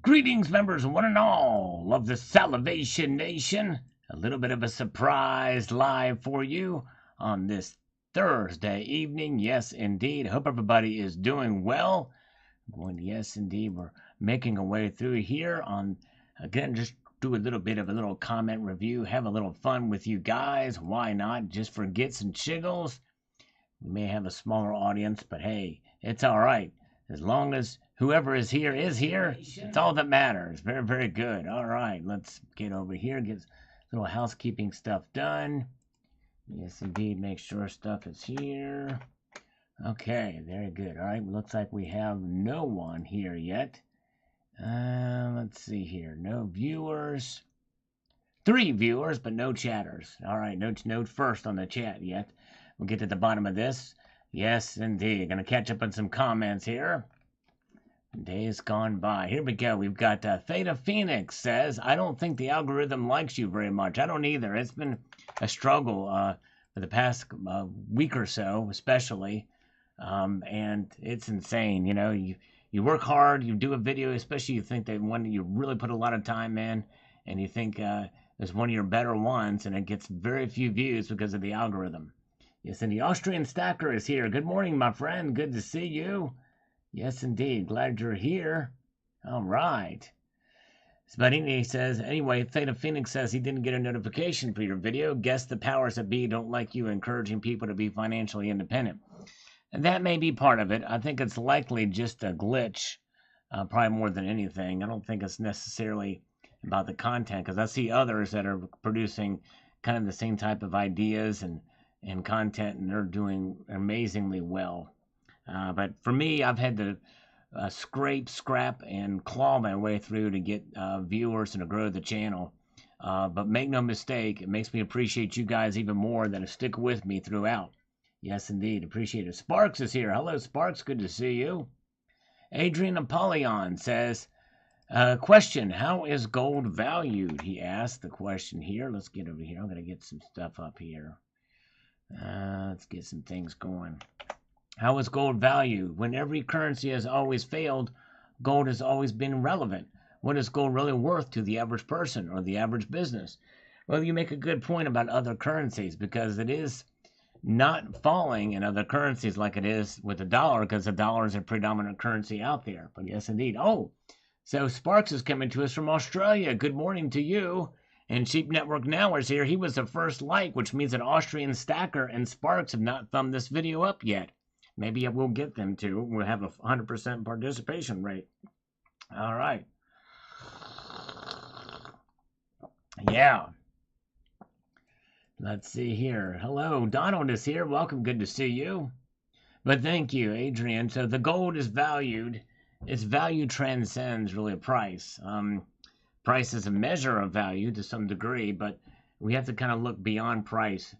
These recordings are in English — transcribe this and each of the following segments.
Greetings, members, one and all of the Salivation Nation. A little bit of a surprise live for you on this Thursday evening. Yes, indeed. Hope everybody is doing well. Yes, indeed. We're making our way through here on, again, just do a little bit of a little comment review, have a little fun with you guys. Why not? Just for gits and chiggles. We may have a smaller audience, but hey, it's all right. As long as whoever is here, it's all that matters. Very, very good. All right, let's get over here, get a little housekeeping stuff done. Yes, indeed, make sure stuff is here. Okay, very good. All right, looks like we have no one here yet. Let's see here. No viewers. 3 viewers, but no chatters. All right, no first on the chat yet. We'll get to the bottom of this. Yes, indeed. Going to catch up on some comments here. Days gone by. Here we go. We've got Theta Phoenix says, I don't think the algorithm likes you very much. I don't either. It's been a struggle for the past week or so, especially. And it's insane. You know, you work hard, you do a video, especially you think that one you really put a lot of time in, and you think it's one of your better ones, and it gets very few views because of the algorithm. Yes, and the Austrian Stacker is here. Good morning, my friend. Good to see you. Yes, indeed. Glad you're here. All right. Spadini says, anyway, Theta Phoenix says he didn't get a notification for your video. Guess the powers that be don't like you encouraging people to be financially independent. And that may be part of it. I think it's likely just a glitch, probably more than anything. I don't think it's necessarily about the content, because I see others that are producing kind of the same type of ideas and content, and they're doing amazingly well. But for me, I've had to scrap, and claw my way through to get viewers and to grow the channel. But make no mistake, it makes me appreciate you guys even more that stick with me throughout. Yes, indeed. Appreciate it. Sparks is here. Hello, Sparks. Good to see you. Adrian Apollyon says, question, how is gold valued? He asked the question here. Let's get over here. I'm going to get some stuff up here. Let's get some things going. How is gold valued? When every currency has always failed, gold has always been relevant. What is gold really worth to the average person or the average business? Well, you make a good point about other currencies, because it is not falling in other currencies like it is with the dollar, because the dollar is a predominant currency out there. But yes, indeed. Oh, so Sparks is coming to us from Australia. Good morning to you. And Sheep Network Now is here. He was the first like, which means that Austrian Stacker and Sparks have not thumbed this video up yet. Maybe I will get them to. We'll have a 100% participation rate. All right. Yeah. Let's see here. Hello, Donald is here. Welcome. Good to see you. But thank you, Adrian. So the gold is valued. Its value transcends really a price. Price is a measure of value to some degree, but we have to kind of look beyond price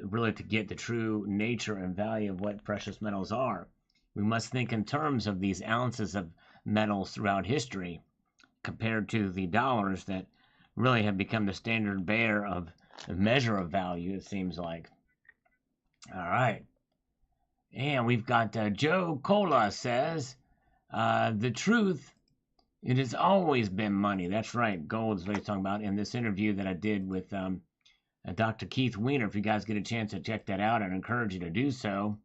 really to get the true nature and value of what precious metals are. We must think in terms of these ounces of metals throughout history compared to the dollars that really have become the standard bearer of the measure of value, it seems like. All right. And we've got Joe Cola says, the truth, it has always been money. That's right. Gold is what he's talking about in this interview that I did with Dr. Keith Weiner. If you guys get a chance to check that out, I'd encourage you to do so.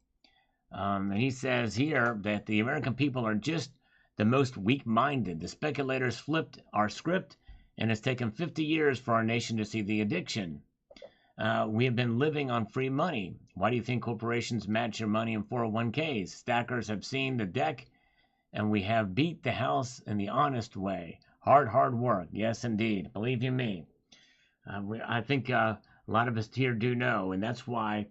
And he says here that the American people are just the most weak-minded. The speculators flipped our script, and it's taken 50 years for our nation to see the addiction. We have been living on free money. Why do you think corporations match your money in 401ks? Stackers have seen the deck, and we have beat the house in the honest way. Hard work. Yes, indeed. Believe you me. I think a lot of us here do know, and that's why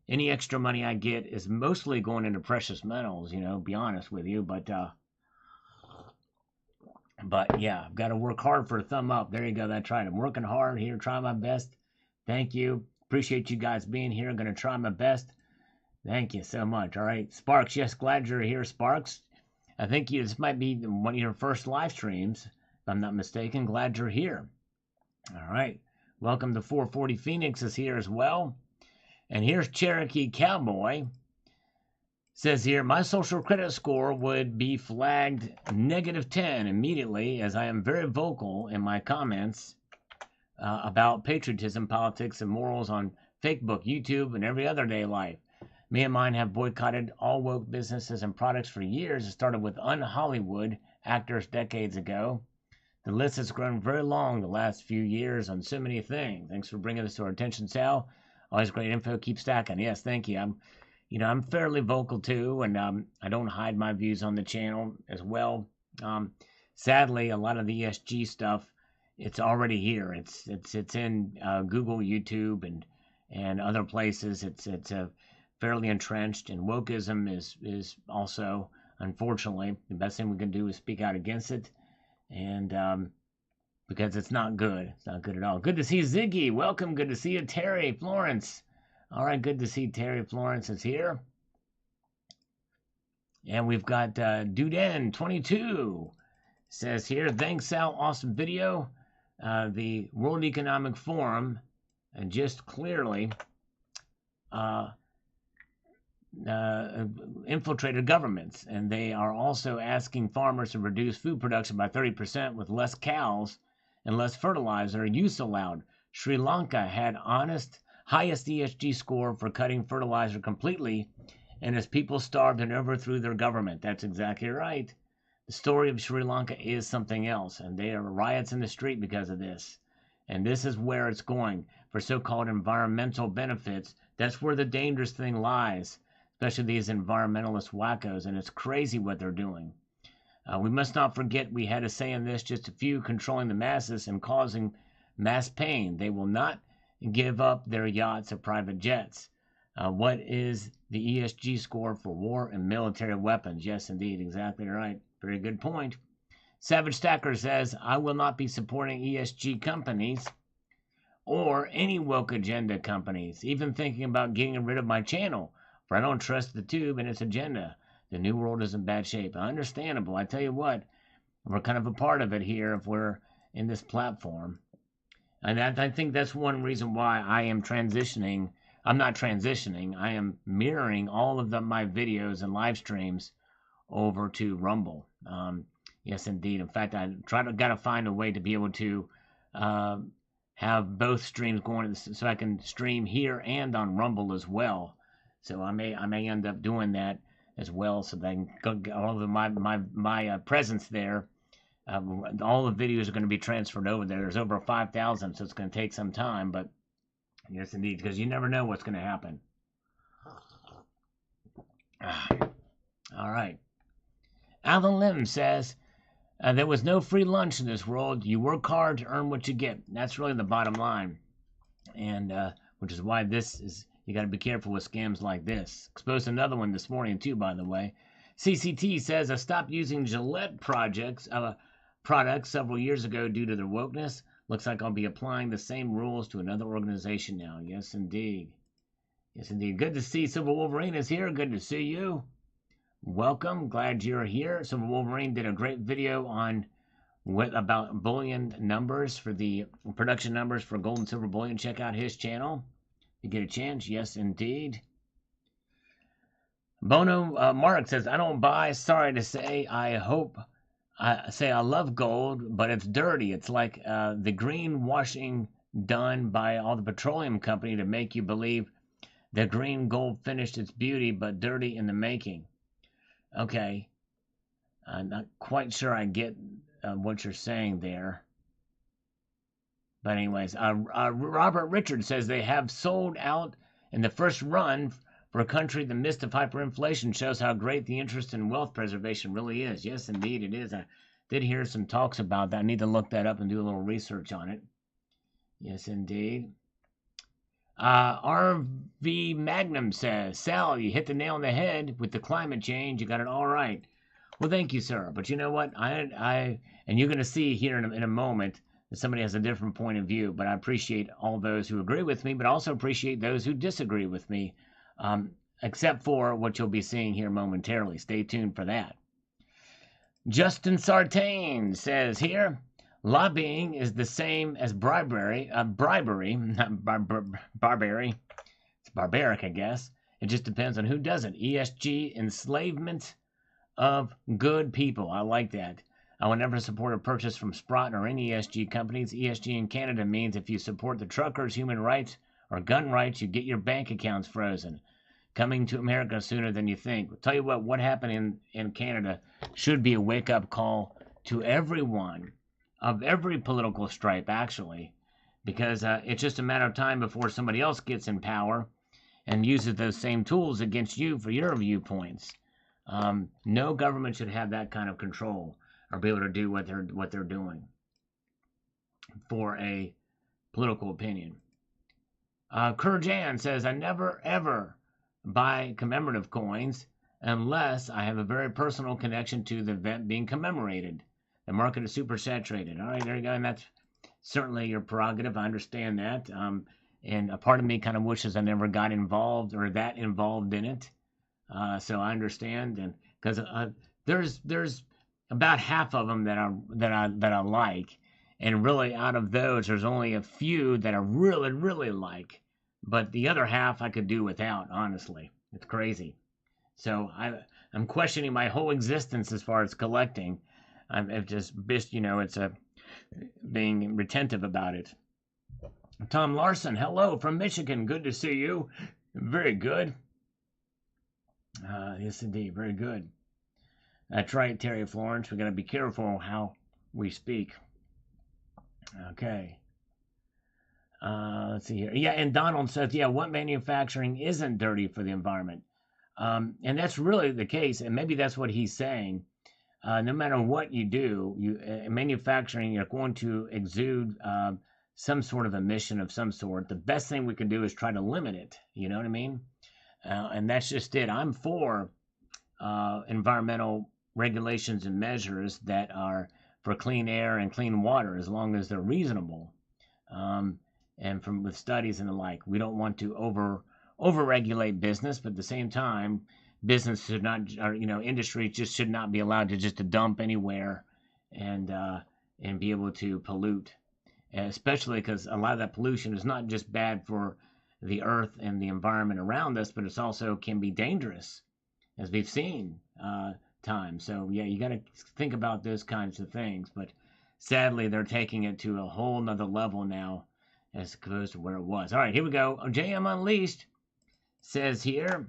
any extra money I get is mostly going into precious metals, you know, be honest with you. But yeah, I've got to work hard for a thumb up. There you go. That's right. I'm working hard here, trying my best. Thank you. Appreciate you guys being here. I'm going to try my best. Thank you so much. All right. Sparks, yes, glad you're here, Sparks. I think this might be one of your first live streams, if I'm not mistaken. Glad you're here. All right. Welcome to 440 Phoenix is here as well. And here's Cherokee Cowboy Says here, my social credit score would be flagged -10 immediately, as I am very vocal in my comments about patriotism, politics, and morals on Facebook, YouTube, and every other day life. Me and mine have boycotted all woke businesses and products for years. It started with un-Hollywood actors decades ago. The list has grown very long the last few years on so many things. Thanks for bringing this to our attention, Sal. Always great info. Keep stacking. Yes, thank you. I'm fairly vocal too, and I don't hide my views on the channel as well. Sadly, a lot of the ESG stuff, it's already here. It's in Google, YouTube, and other places. It's fairly entrenched, and wokeism is also, unfortunately, the best thing we can do is speak out against it, and because it's not good. It's not good at all. Good to see Ziggy. Welcome. Good to see you, Terry Florence. All right, good to see Terry Florence is here. And we've got Duden22 says here, thanks, Sal. Awesome video. The World Economic Forum just clearly infiltrated governments, and they are also asking farmers to reduce food production by 30% with less cows and less fertilizer use allowed. Sri Lanka had highest ESG score for cutting fertilizer completely, and as people starved and overthrew their government. That's exactly right. The story of Sri Lanka is something else, and there are riots in the street because of this. And this is where it's going. For so-called environmental benefits, that's where the dangerous thing lies, especially these environmentalist wackos, and it's crazy what they're doing. We must not forget we had a say in this, just a few controlling the masses and causing mass pain. They will not give up their yachts or private jets. What is the ESG score for war and military weapons? Yes, indeed, exactly right. Very good point. Savage Stacker says, I will not be supporting ESG companies or any woke agenda companies, even thinking about getting rid of my channel, for I don't trust the tube and its agenda. The new world is in bad shape. Understandable. I tell you what, we're kind of a part of it here if we're in this platform. And I think that's one reason why I am transitioning. I'm not transitioning. I am mirroring all of my videos and live streams over to Rumble. Yes, indeed. In fact, I got to find a way to be able to have both streams going, so I can stream here and on Rumble as well. So I may end up doing that as well, so that I can go get all of my presence there. All the videos are going to be transferred over there. There's over 5,000, so it's going to take some time, but yes, indeed, because you never know what's going to happen. All right. Alan Lim says, there was no free lunch in this world. You work hard to earn what you get. That's really the bottom line. And which is why you got to be careful with scams like this. Exposed another one this morning, too, by the way. CCT says, I stopped using Gillette products several years ago due to their wokeness. Looks like I'll be applying the same rules to another organization now. Yes, indeed. Yes, indeed. Good to see Silver Wolverine is here. Good to see you. Welcome. Glad you're here. Silver Wolverine did a great video about bullion numbers, for the production numbers for gold and silver bullion. Check out his channel if you get a chance. Yes, indeed. Bono Mark says, I don't buy. Sorry to say, I love gold, but it's dirty. It's like the greenwashing done by all the petroleum company to make you believe the green gold finished its beauty, but dirty in the making. Okay. I'm not quite sure I get what you're saying there. But anyways, Robert Richards says they have sold out in the first run. For a country in the midst of hyperinflation, shows how great the interest in wealth preservation really is. Yes, indeed, it is. I did hear some talks about that. I need to look that up and do a little research on it. Yes, indeed. RV Magnum says, Sal, you hit the nail on the head with the climate change. You got it all right. Well, thank you, sir. But you know what? And you're going to see here in a moment that somebody has a different point of view. But I appreciate all those who agree with me, but also appreciate those who disagree with me. Except for what you'll be seeing here momentarily. Stay tuned for that. Justin Sartain says here, lobbying is the same as bribery, not barbary. It's barbaric, I guess. It just depends on who does it. ESG, enslavement of good people. I like that. I will never support a purchase from Sprott or any ESG companies. ESG in Canada means if you support the truckers, human rights, or gun rights, you get your bank accounts frozen. Coming to America sooner than you think. I'll tell you what happened in Canada should be a wake-up call to everyone of every political stripe, actually, because it's just a matter of time before somebody else gets in power and uses those same tools against you for your viewpoints. No government should have that kind of control or be able to do what they're doing for a political opinion. Kurjan says, I never ever buy commemorative coins unless I have a very personal connection to the event being commemorated. The market is super saturated. All right, there you go. And that's certainly your prerogative. I understand that. And a part of me kind of wishes I never got involved or that involved in it. So I understand, and because there's about half of them that I like, and really out of those, there's only a few that I really like, but the other half I could do without. Honestly, it's crazy. So I'm questioning my whole existence as far as collecting. I've just it's a being retentive about it. Tom Larson, hello from Michigan. Good to see you. Very good. Yes, indeed. Very good. That's right, Terry Florence. We got to be careful how we speak. Okay. Let's see here. Yeah, and Donald says, yeah, what manufacturing isn't dirty for the environment? And that's really the case, and maybe that's what he's saying. No matter what you do, manufacturing, you're going to exude some sort of emission of some sort. The best thing we can do is try to limit it. You know what I mean? And that's just it. I'm for environmental regulations and measures that are for clean air and clean water, as long as they're reasonable. And from with studies and the like, we don't want to over-regulate business, but at the same time, business should not, or industry just should not be allowed to just to dump anywhere and be able to pollute, especially because a lot of that pollution is not just bad for the earth and the environment around us, but it's also can be dangerous, as we've seen times. So yeah, you got to think about those kinds of things. But sadly, they're taking it to a whole nother level now, as opposed to where it was. All right, here we go. JM Unleashed says here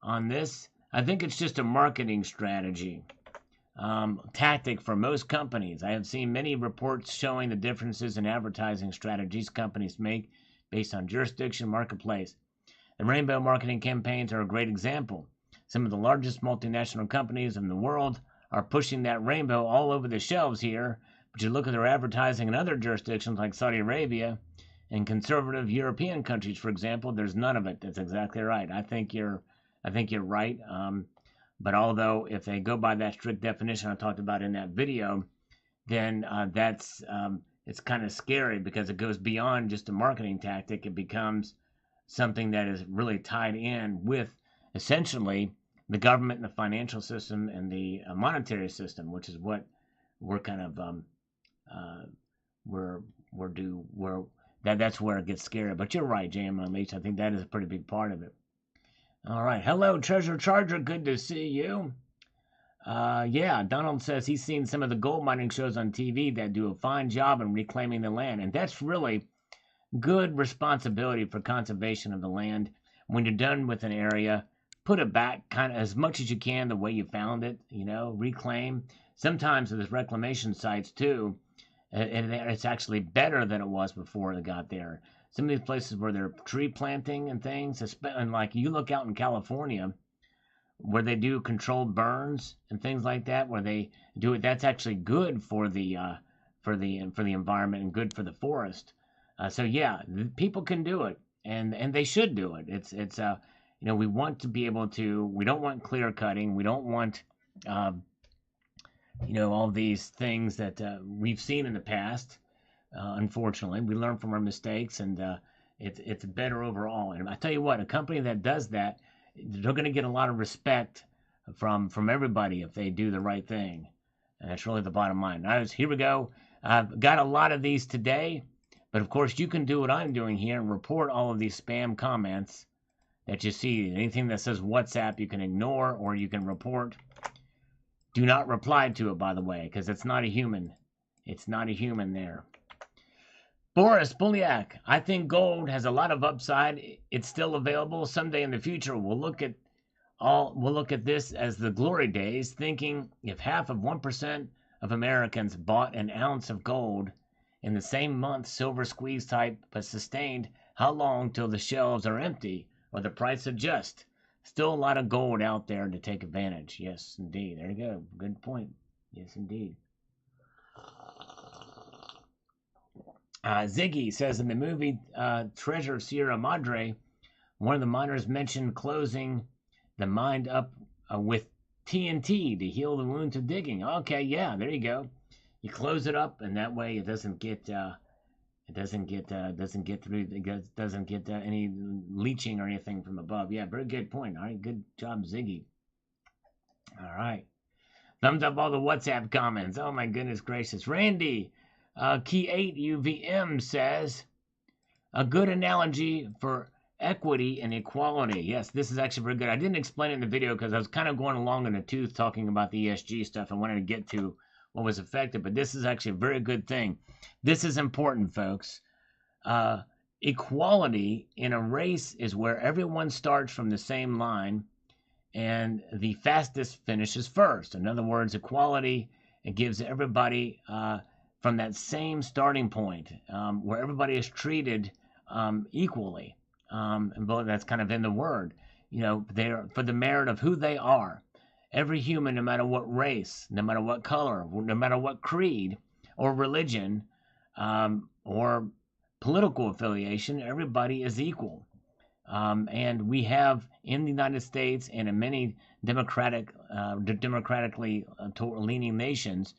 on this, I think it's just a marketing strategy, tactic for most companies. I have seen many reports showing the differences in advertising strategies companies make based on jurisdiction, marketplace. The rainbow marketing campaigns are a great example. Some of the largest multinational companies in the world are pushing that rainbow all over the shelves here, but you look at their advertising in other jurisdictions like Saudi Arabia and conservative European countries, for example, there's none of it. That's exactly right. I think you're right. But although if they go by that strict definition I talked about in that video, then that's it's kind of scary because it goes beyond just a marketing tactic. It becomes something that is really tied in with essentially the government and the financial system and the monetary system, which is what we're kind of that's where it gets scary. But you're right, JM Unleashed. I think that is a pretty big part of it. All right. Hello, Treasure Charger. Good to see you. Yeah, Donald says he's seen some of the gold mining shows on TV that do a fine job in reclaiming the land. And that's really good responsibility for conservation of the land. When you're done with an area, put it back kind of as much as you can the way you found it, reclaim. Sometimes with reclamation sites too, and it's actually better than it was before it got there. Some of these places where they're tree planting and things, and like you look out in California, where they do controlled burns and things like that, where they do it, that's actually good for the environment and good for the forest. So yeah, people can do it, and they should do it. It's we want to be able to. We don't want clear cutting. We don't want all these things that we've seen in the past. Unfortunately, we learn from our mistakes, and it's better overall. And I tell you what, a company that does that, they're going to get a lot of respect from everybody if they do the right thing. And that's really the bottom line. All right, here we go. I've got a lot of these today, but of course you can do what I'm doing here and report all of these spam comments that you see. Anything that says WhatsApp, you can ignore or you can report. Do not reply to it, by the way, because it's not a human. It's not a human there. Boris Buliak, I think gold has a lot of upside. It's still available. Someday in the future, we'll look at this as the glory days, thinking if half of 1% of Americans bought an ounce of gold in the same month, silver squeeze type, but sustained, how long till the shelves are empty or the price adjusts? Still a lot of gold out there to take advantage. Yes, indeed. There you go. Good point. Yes, indeed. Ziggy says in the movie Treasure Sierra Madre, one of the miners mentioned closing the mine up with TNT to heal the wounds of digging. Okay, yeah, there you go. You close it up, and that way it doesn't get any leaching or anything from above. Yeah, very good point. All right, good job, Ziggy. All right, thumbs up all the WhatsApp comments. Oh my goodness gracious, Randy. Key 8 UVM says, a good analogy for equity and equality. Yes, this is actually very good. I didn't explain it in the video because I was kind of going along in the tooth talking about the ESG stuff. I wanted to get to what was affected, but this is actually a very good thing. This is important, folks. Equality in a race is where everyone starts from the same line and the fastest finishes first. In other words, equality, it gives everybody from that same starting point, where everybody is treated equally. And that's kind of in the word. You know, they're for the merit of who they are. Every human, no matter what race, no matter what color, no matter what creed or religion or political affiliation, everybody is equal. And we have in the United States and in many democratically leaning nations,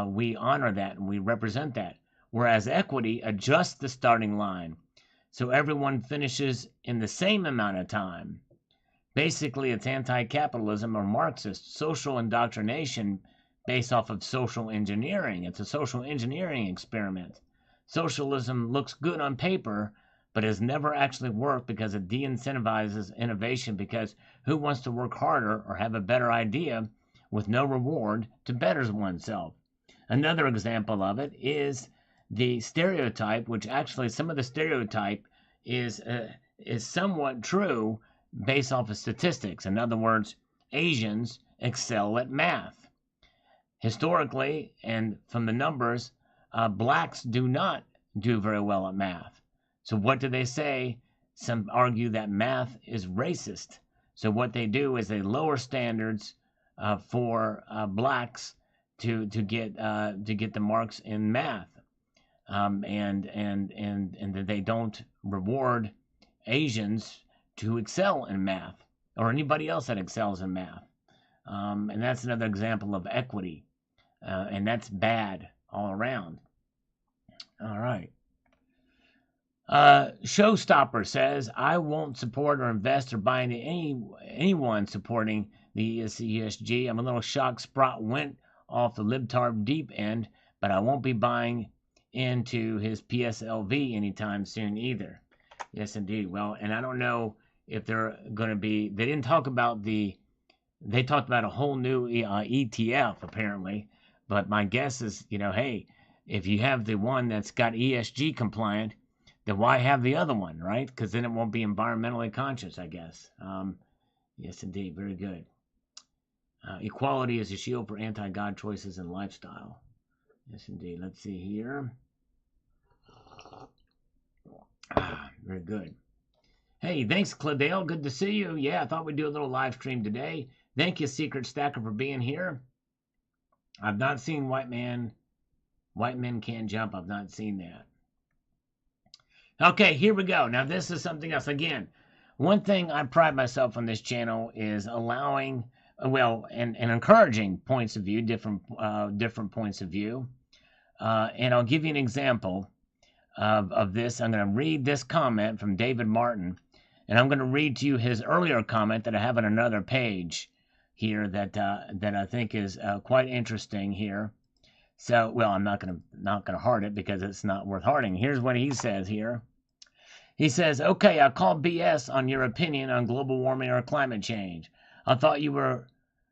we honor that and we represent that. Whereas equity adjusts the starting line so everyone finishes in the same amount of time. Basically, it's anti-capitalism or Marxist social indoctrination based off of social engineering. It's a social engineering experiment. Socialism looks good on paper, but has never actually worked because it de-incentivizes innovation, because who wants to work harder or have a better idea with no reward to better oneself? Another example of it is the stereotype, which actually some of the stereotype is somewhat true based off of statistics. In other words, Asians excel at math. Historically, and from the numbers, blacks do not do very well at math. So what do they say? Some argue that math is racist. So what they do is they lower standards for blacks to get the marks in math, and that they don't reward Asians to excel in math or anybody else that excels in math, and that's another example of equity, and that's bad all around. All right. Showstopper says, I won't support or invest or buy into anyone supporting the ESG. I'm a little shocked Sprott went off the libtard deep end, but I won't be buying into his PSLV anytime soon either. Yes, indeed. Well, and I don't know if they're going to be, they talked about a whole new ETF apparently, but my guess is, hey, if you have the one that's got ESG compliant, then why have the other one, right? Because then it won't be environmentally conscious, I guess. Yes, indeed. Very good. Equality is a shield for anti-God choices and lifestyle. Yes, indeed. Let's see here. Very good. Hey, thanks, Cladale. Good to see you. Yeah, I thought we'd do a little live stream today. Thank you, Secret Stacker, for being here. I've not seen White Men Can't Jump. I've not seen that. Okay, here we go. Now, this is something else. Again, one thing I pride myself on this channel is allowing, and encouraging points of view, different points of view. And I'll give you an example of this. I'm going to read this comment from David Martin, and I'm going to read to you his earlier comment that I have on another page here that I think is quite interesting here. So, I'm not going to heart it because it's not worth hearting. Here's what he says here. He says, okay, I call BS on your opinion on global warming or climate change. I thought you were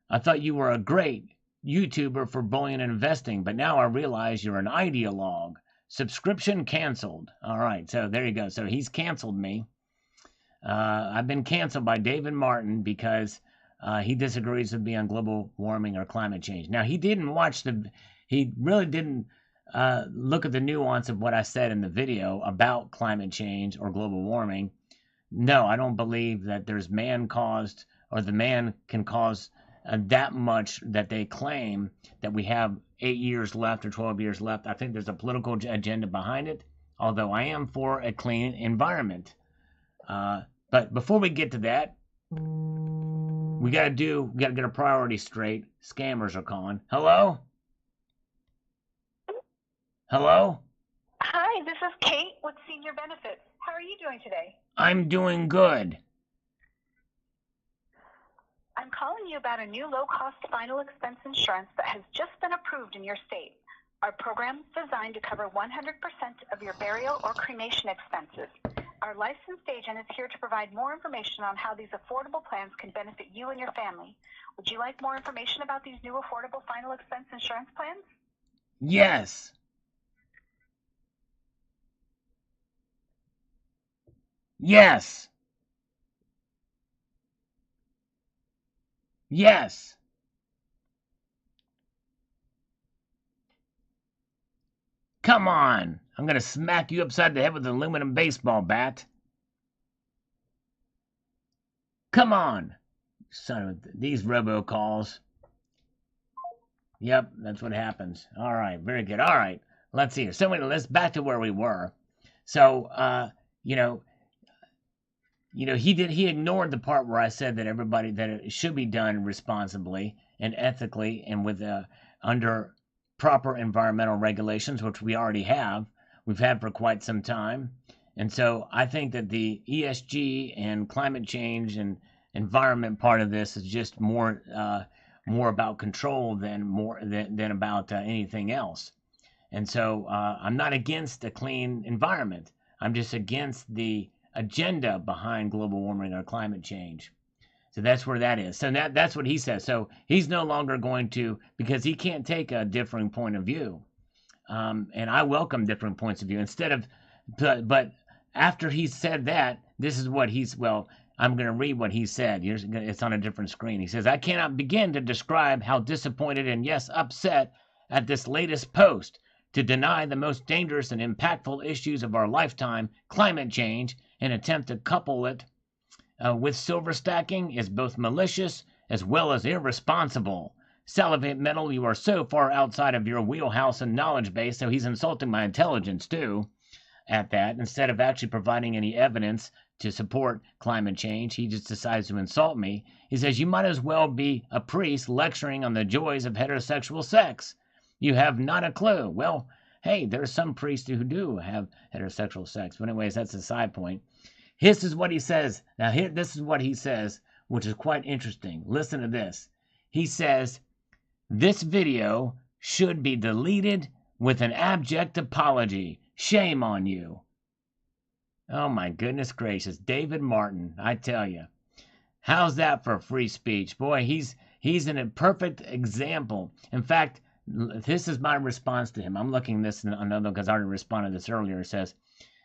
a great YouTuber for bullion and investing, but now I realize you're an ideologue. Subscription canceled. All right, so there you go. So he's canceled me. I've been canceled by David Martin because he disagrees with me on global warming or climate change. Now, he really didn't look at the nuance of what I said in the video about climate change or global warming. No, I don't believe that there's man-caused or the man can cause that much that they claim that we have 8 years left or 12 years left. I think there's a political agenda behind it, although I am for a clean environment. But before we get to that, we gotta get our priorities straight. Scammers are calling. Hello? Hello? Hi, this is Kate with Senior Benefits. How are you doing today? I'm doing good. I'm calling you about a new low-cost final expense insurance that has just been approved in your state. Our program is designed to cover 100% of your burial or cremation expenses. Our licensed agent is here to provide more information on how these affordable plans can benefit you and your family. Would you like more information about these new affordable final expense insurance plans? Yes. Yes. Yes. Come on. I'm going to smack you upside the head with an aluminum baseball bat. Come on. Son of these robocalls. Yep, that's what happens. All right, very good. All right, let's see. So let's back to where we were. So, he ignored the part where I said that it should be done responsibly and ethically and with under proper environmental regulations, which we already have. We've had for quite some time. And so I think that the ESG and climate change and environment part of this is just more about control than about anything else. And so I'm not against a clean environment. I'm just against the agenda behind global warming or climate change. So that's where that is. So that's what he says. So he's no longer going to, because he can't take a differing point of view. And I welcome different points of view. But after he said that, this is what I'm going to read what he said. It's on a different screen. He says, I cannot begin to describe how disappointed and yes, upset at this latest post to deny the most dangerous and impactful issues of our lifetime, climate change, and attempt to couple it with silver stacking is both malicious as well as irresponsible. Salivate Metal, you are so far outside of your wheelhouse and knowledge base, so he's insulting my intelligence too at that. Instead of actually providing any evidence to support climate change, he just decides to insult me. He says, you might as well be a priest lecturing on the joys of heterosexual sex. You have not a clue. Well, hey, there's some priests who do have heterosexual sex. But anyways, that's a side point. This is what he says. Now, this is what he says, which is quite interesting. Listen to this. He says, this video should be deleted with an abject apology. Shame on you. Oh, my goodness gracious. David Martin, I tell you. How's that for free speech? Boy, he's a perfect example. In fact, this is my response to him. I'm looking this another because I already responded to this earlier.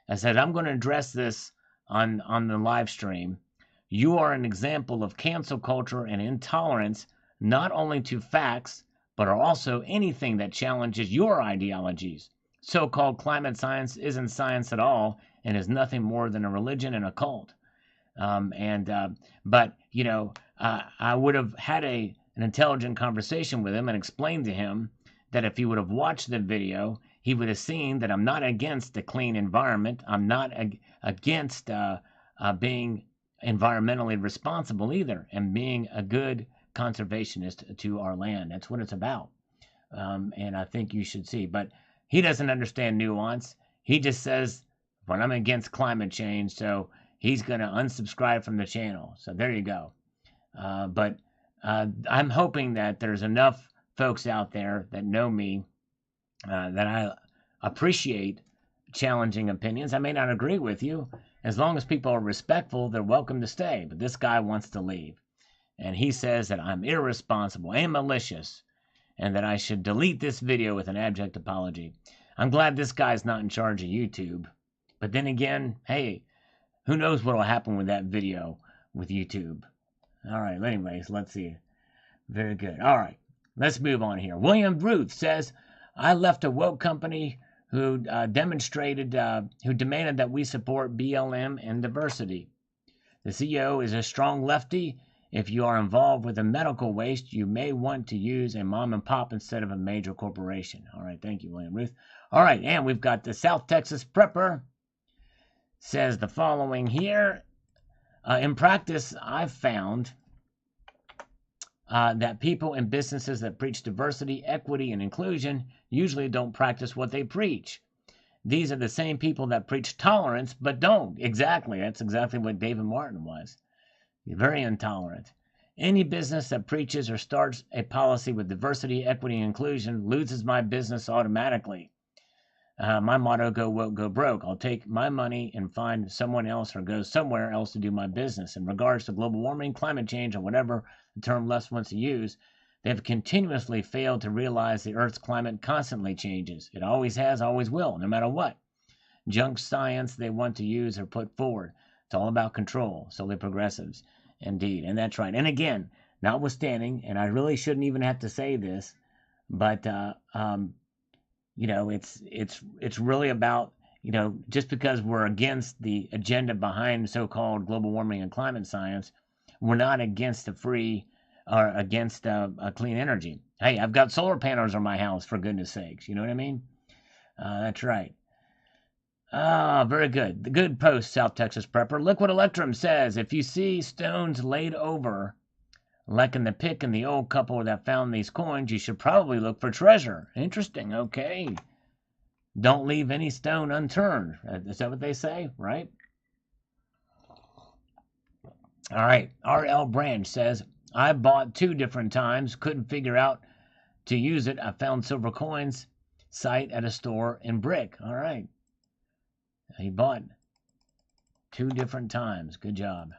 I said, I'm going to address this on the live stream. You are an example of cancel culture and intolerance, not only to facts, but are also anything that challenges your ideologies. So-called climate science isn't science at all and is nothing more than a religion and a cult. But I would have had an intelligent conversation with him and explained to him that if he would have watched the video, he would have seen that I'm not against a clean environment. I'm not against being environmentally responsible either, and being a good conservationist to our land. That's what it's about. And I think you should see. But he doesn't understand nuance. He just says, well, I'm against climate change, so he's going to unsubscribe from the channel. So there you go. But I'm hoping that there's enough folks out there that know me, that I appreciate challenging opinions. I may not agree with you, As long as people are respectful, they're welcome to stay. But this guy wants to leave. And he says that I'm irresponsible and malicious, and that I should delete this video with an abject apology. I'm glad this guy's not in charge of YouTube. But then again, hey, who knows what will happen with that video with YouTube. All right, anyways, let's see. Very good. All right, let's move on here. William Ruth says, I left a woke company who demanded that we support BLM and diversity. The CEO is a strong lefty. If you are involved with the medical waste, you may want to use a mom and pop instead of a major corporation. All right, thank you, William Ruth. All right, and we've got the South Texas Prepper. Says the following here. In practice, I've found that people and businesses that preach diversity, equity, and inclusion usually don't practice what they preach. These are the same people that preach tolerance, but don't. Exactly. That's exactly what David Martin was. Very intolerant. Any business that preaches or starts a policy with diversity, equity, and inclusion loses my business automatically. My motto, go woke, go broke. I'll take my money and find someone else or go somewhere else to do my business. In regards to global warming, climate change, or whatever the term left wants to use, they have continuously failed to realize the Earth's climate constantly changes. It always has, always will, no matter what junk science they want to use or put forward. It's all about control. Solely progressives. Indeed. And that's right. And again, notwithstanding, and I really shouldn't even have to say this, but you know, it's really about, you know, just because we're against the agenda behind so-called global warming and climate science, we're not against the free or against clean energy. Hey, I've got solar panels on my house, for goodness sakes. You know what I mean? That's right. Very good. The good post, South Texas Prepper. Liquid Electrum says, if you see stones laid over, like in the pic and the old couple that found these coins, you should probably look for treasure. Interesting. Okay. Don't leave any stone unturned. Is that what they say? Right? All right. R.L. Branch says, I bought 2 different times. Couldn't figure out to use it. I found silver coins site at a store in Brick. All right. He bought 2 different times. Good job.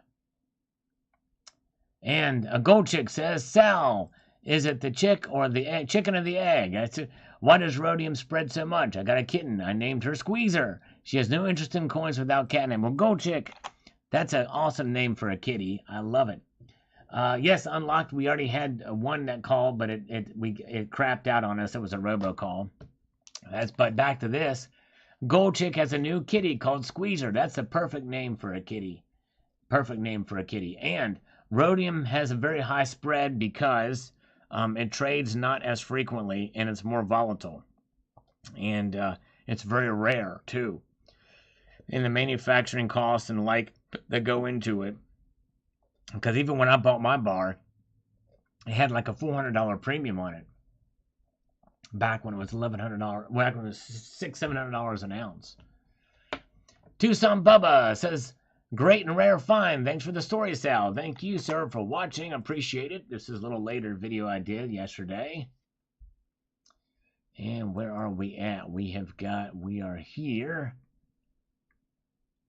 And a gold chick says, Sal, is it the chick or the egg, chicken or the egg? Why does rhodium spread so much? I got a kitten. I named her Squeezer. She has no interest in coins without catnip. Well, gold chick, that's an awesome name for a kitty. I love it. Yes, unlocked. We already had one that called, but it crapped out on us. It was a robocall. But back to this. Gold chick has a new kitty called Squeezer. That's the perfect name for a kitty. Perfect name for a kitty. And rhodium has a very high spread because it trades not as frequently and it's more volatile. And it's very rare, too. And the manufacturing costs and like that go into it. Because even when I bought my bar, it had like a $400 premium on it. Back when it was $1,100, back when it was $600-700 an ounce. Tucson Bubba says, great and rare find. Thanks for the story, Sal. Thank you, sir, for watching. Appreciate it. This is a little later video I did yesterday. And where are we at? We are here.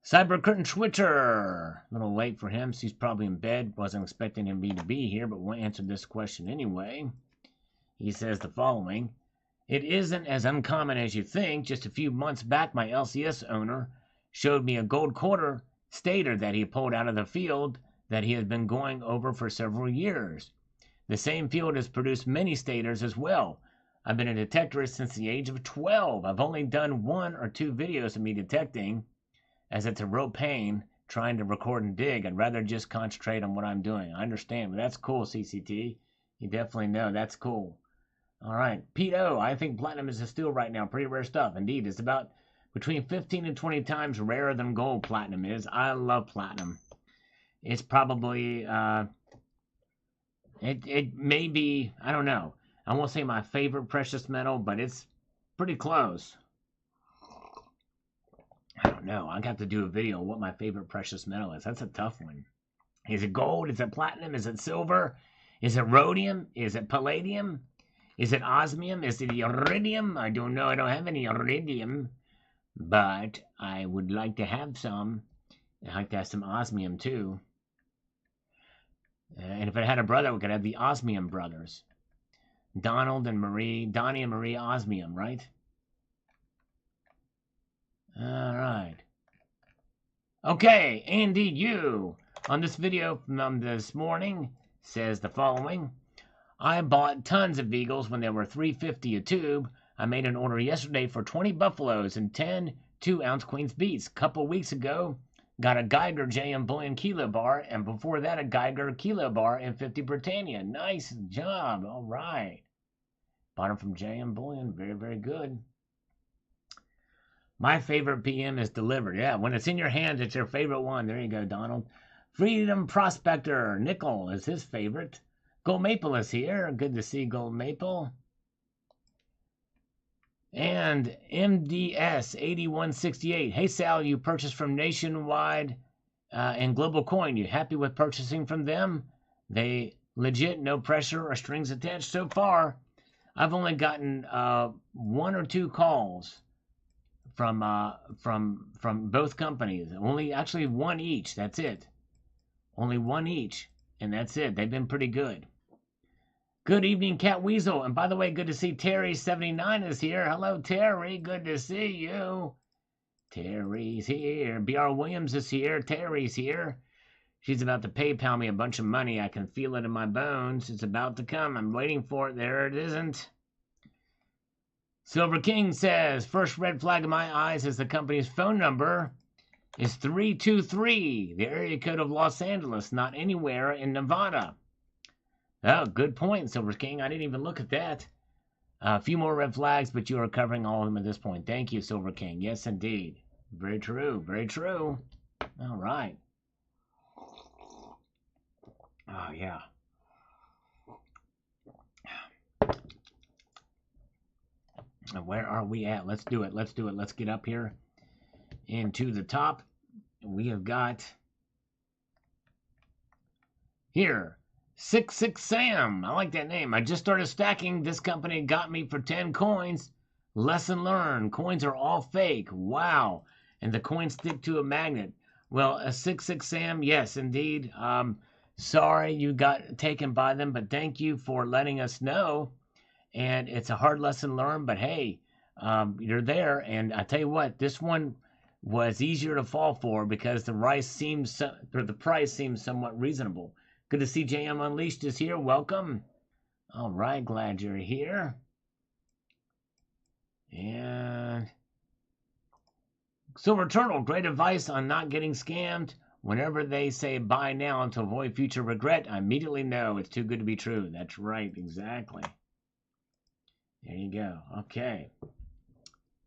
Cyber Curtain Twitter. A little late for him. He's probably in bed. Wasn't expecting him to be here, but we'll answer this question anyway. He says the following. It isn't as uncommon as you think. Just a few months back, my LCS owner showed me a gold quarter stater that he pulled out of the field that he had been going over for several years. The same field has produced many staters as well. I've been a detectorist since the age of 12. I've only done 1 or 2 videos of me detecting, as it's a real pain trying to record and dig. I'd rather just concentrate on what I'm doing. I understand, but that's cool, CCT. You definitely know. That's cool. All right. Pete O, I think platinum is a steal right now. Pretty rare stuff. Indeed, it's about between 15 and 20 times rarer than gold platinum is. I love platinum. It's probably, it may be, I don't know. I won't say my favorite precious metal, but it's pretty close. I don't know. I got to do a video on what my favorite precious metal is. That's a tough one. Is it gold? Is it platinum? Is it silver? Is it rhodium? Is it palladium? Is it osmium? Is it iridium? I don't know. I don't have any iridium. But I would like to have some. I like to have some osmium too. And if it had a brother, we could have the Osmium brothers. Donald and Marie, Donnie and Marie Osmium, right? All right. Okay, Andy, you on this video from this morning says the following. I bought tons of Eagles when they were $3.50 a tube. I made an order yesterday for 20 Buffaloes and 10 2-ounce Queen's Beats. A couple weeks ago, got a Geiger JM Bullion Kilo Bar, and before that, a Geiger Kilo Bar and 50 Britannia. Nice job. All right. Bought them from JM Bullion. Very, very good. My favorite PM is delivered. Yeah, when it's in your hands, it's your favorite one. There you go, Donald. Freedom Prospector. Nickel is his favorite. Gold Maple is here. Good to see Gold Maple. And MDS 8168. Hey, Sal, you purchased from Nationwide and Global Coin. You happy with purchasing from them? They legit, no pressure or strings attached so far. I've only gotten 1 or 2 calls from both companies. Only actually 1 each. That's it. Only 1 each, and that's it. They've been pretty good. Good evening, Cat Weasel. And by the way, good to see Terry79 is here. Hello, Terry. Good to see you. Terry's here. BR Williams is here. Terry's here. She's about to PayPal me a bunch of money. I can feel it in my bones. It's about to come. I'm waiting for it. There it isn't. Silver King says, first red flag in my eyes is the company's phone number is 323, the area code of Los Angeles, not anywhere in Nevada. Oh, good point, Silver King. I didn't even look at that. A few more red flags, but you are covering all of them at this point. Thank you, Silver King. Yes, indeed. Very true. Very true. All right. Oh, yeah. Where are we at? Let's do it. Let's do it. Let's get up here into the top. We have got here 66 Sam. I like that name. I just started stacking. This company got me for 10 coins. Lesson learned. Coins are all fake. Wow. And the coins stick to a magnet. Well, a 66 Sam, yes, indeed. Sorry you got taken by them, but thank you for letting us know. And it's a hard lesson learned, but hey, you're there. And I tell you what, this one was easier to fall for because the price seems somewhat reasonable. Good to see JM Unleashed is here. Welcome. All right, glad you're here. And Silver Turtle, great advice on not getting scammed. Whenever they say buy now to avoid future regret, I immediately know it's too good to be true. That's right, exactly. There you go. Okay.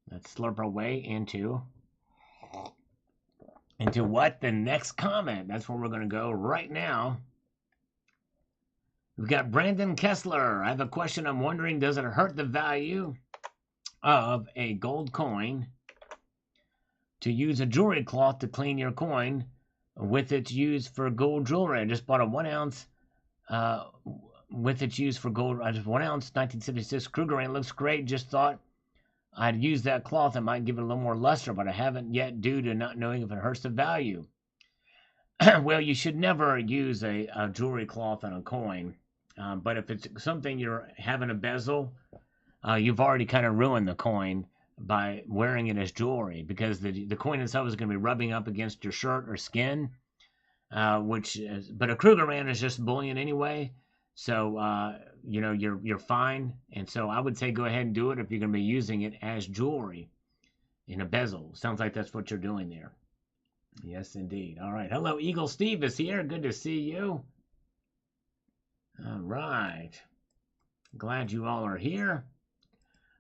Let's slurp our way into what? The next comment. That's where we're going to go right now. We've got Brandon Kessler. I have a question. I'm wondering, does it hurt the value of a gold coin to use a jewelry cloth to clean your coin with its used for gold jewelry? I just bought a 1 ounce with its used for gold. I just 1 ounce 1976 Krugerrand. Looks great. Just thought I'd use that cloth. It might give it a little more luster, but I haven't yet due to not knowing if it hurts the value. Well, you should never use a jewelry cloth on a coin. But if it's something you're having a bezel, you've already kind of ruined the coin by wearing it as jewelry, because the coin itself is going to be rubbing up against your shirt or skin, but a Krugerrand is just bullion anyway, so you're fine. And so I would say go ahead and do it if you're going to be using it as jewelry in a bezel. Sounds like that's what you're doing there. Yes, indeed. All right. Hello, Eagle Steve is here. Good to see you. All right. Glad you all are here.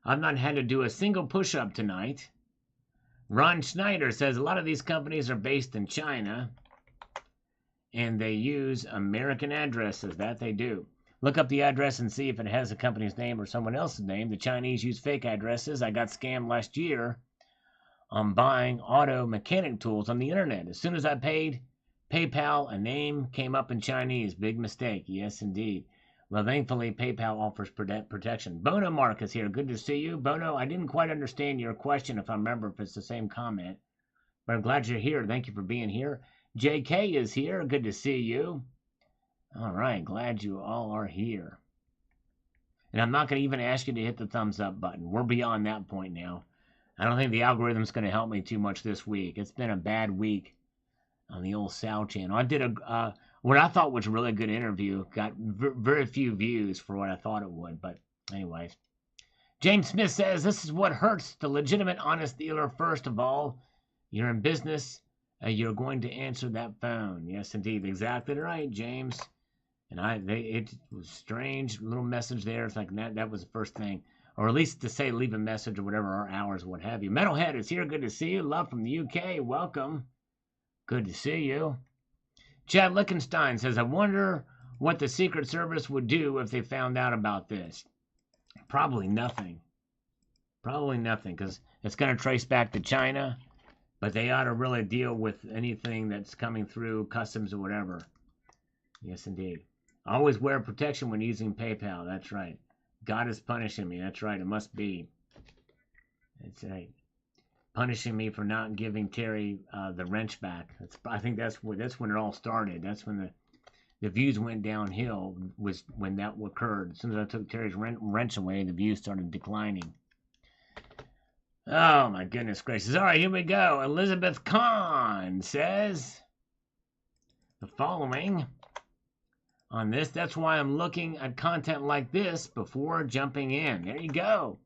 I've not had to do a single push-up tonight. Ron Schneider says a lot of these companies are based in China, and they use American addresses. That they do. Look up the address and see if it has a company's name or someone else's name. The Chinese use fake addresses. I got scammed last year on buying auto mechanic tools on the internet. As soon as I paid PayPal, a name came up in Chinese. Big mistake. Yes, indeed. Well, thankfully, PayPal offers protection. Bono Mark is here. Good to see you. Bono, I didn't quite understand your question, if I remember, if it's the same comment. But I'm glad you're here. Thank you for being here. JK is here. Good to see you. All right, glad you all are here. And I'm not going to even ask you to hit the thumbs up button. We're beyond that point now. I don't think the algorithm's going to help me too much this week. It's been a bad week on the old Sal channel. I did what I thought was a really good interview. Got very few views for what I thought it would. But anyways. James Smith says, this is what hurts the legitimate, honest dealer. First of all, you're in business. You're going to answer that phone. Yes, indeed. Exactly right, James. And it was strange little message there. It's like that was the first thing. Or at least to say leave a message or whatever, our hours, what have you. Metalhead is here. Good to see you. Love from the UK. Welcome. Good to see you. Chad Lichtenstein says, I wonder what the Secret Service would do if they found out about this. Probably nothing. Probably nothing, because it's going to trace back to China. But they ought to really deal with anything that's coming through customs or whatever. Yes, indeed. Always wear protection when using PayPal. That's right. God is punishing me. That's right. It must be. That's right. Punishing me for not giving Terry the wrench back. I think that's when it all started. That's when the views went downhill, was when that occurred. As soon as I took Terry's wrench away, the views started declining. Oh, my goodness gracious. All right, here we go. Elizabeth Kahn says the following on this. That's why I'm looking at content like this before jumping in. There you go.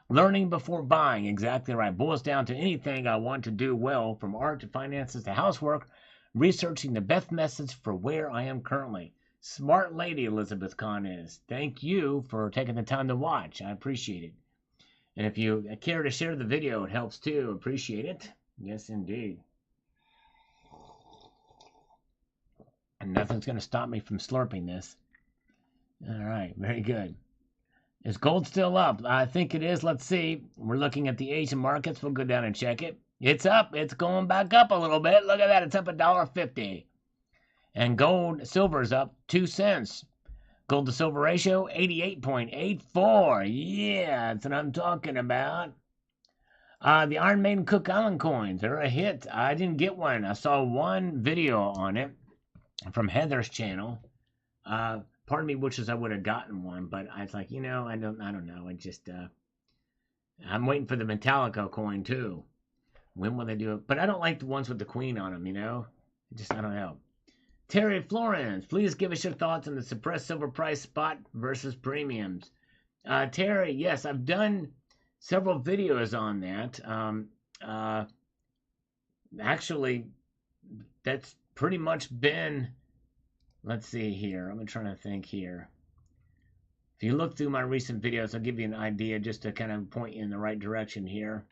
Learning before buying. Exactly right. Boils down to anything I want to do well, from art to finances to housework. Researching the best message for where I am currently. Smart lady, Elizabeth Kahn is. Thank you for taking the time to watch. I appreciate it. And if you care to share the video, it helps too. Appreciate it. Yes, indeed. And nothing's going to stop me from slurping this. All right, very good. Is gold still up? I think it is. Let's see. We're looking at the Asian markets. We'll go down and check it. It's up. It's going back up a little bit. Look at that. It's up $1.50. And gold, silver's up 2 cents. Gold to silver ratio, 88.84. Yeah, that's what I'm talking about. The Iron Maiden Cook Island coins, they're a hit. I didn't get one. I saw one video on it from Heather's channel. Part of me wishes I would have gotten one, but I was like, I don't know. I just, I'm waiting for the Metallica coin too. When will they do it? But I don't like the ones with the queen on them, I don't know. Terry Florence, please give us your thoughts on the suppressed silver price spot versus premiums. Terry, yes, I've done several videos on that. Actually, that's pretty much been, let's see here. I'm trying to think here. If you look through my recent videos, I'll give you an idea just to kind of point you in the right direction here.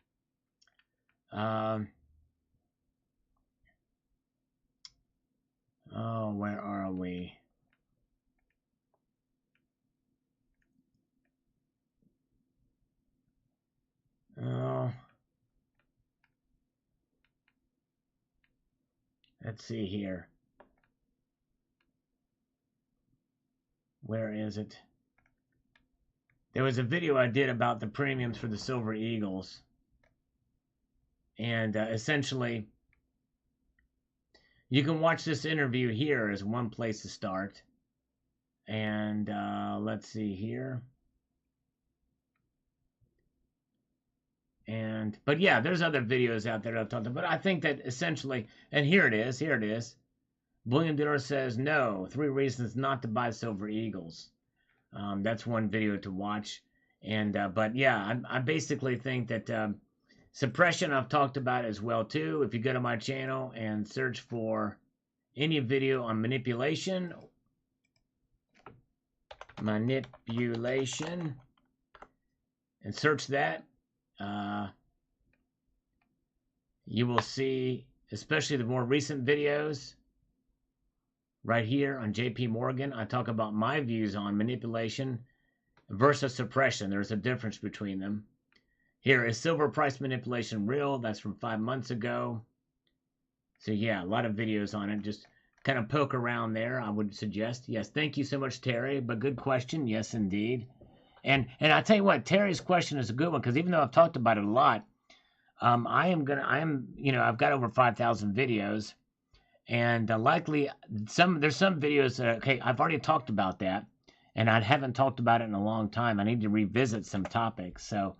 Oh, where are we? Oh. Let's see here. Where is it? There was a video I did about the premiums for the Silver Eagles. And essentially, you can watch this interview here as one place to start. And let's see here. But yeah, there's other videos out there that I've talked about. But I think that essentially, and here it is. William Diller says, no, 3 reasons not to buy Silver Eagles. That's one video to watch. But yeah, I basically think that suppression I've talked about as well too. If you go to my channel and search for any video on manipulation, and search that, you will see, especially the more recent videos, right here on JP Morgan, I talk about my views on manipulation versus suppression. There's a difference between them. Here is silver price manipulation real. That's from 5 months ago. So yeah, a lot of videos on it. Just kind of poke around there, I would suggest. Yes, thank you so much, Terry. But good question. Yes, indeed. And I tell you what, Terry's question is a good one, because even though I've talked about it a lot, I've got over 5,000 videos, And likely there's some videos. Okay, I've already talked about that, and I haven't talked about it in a long time. I need to revisit some topics. So,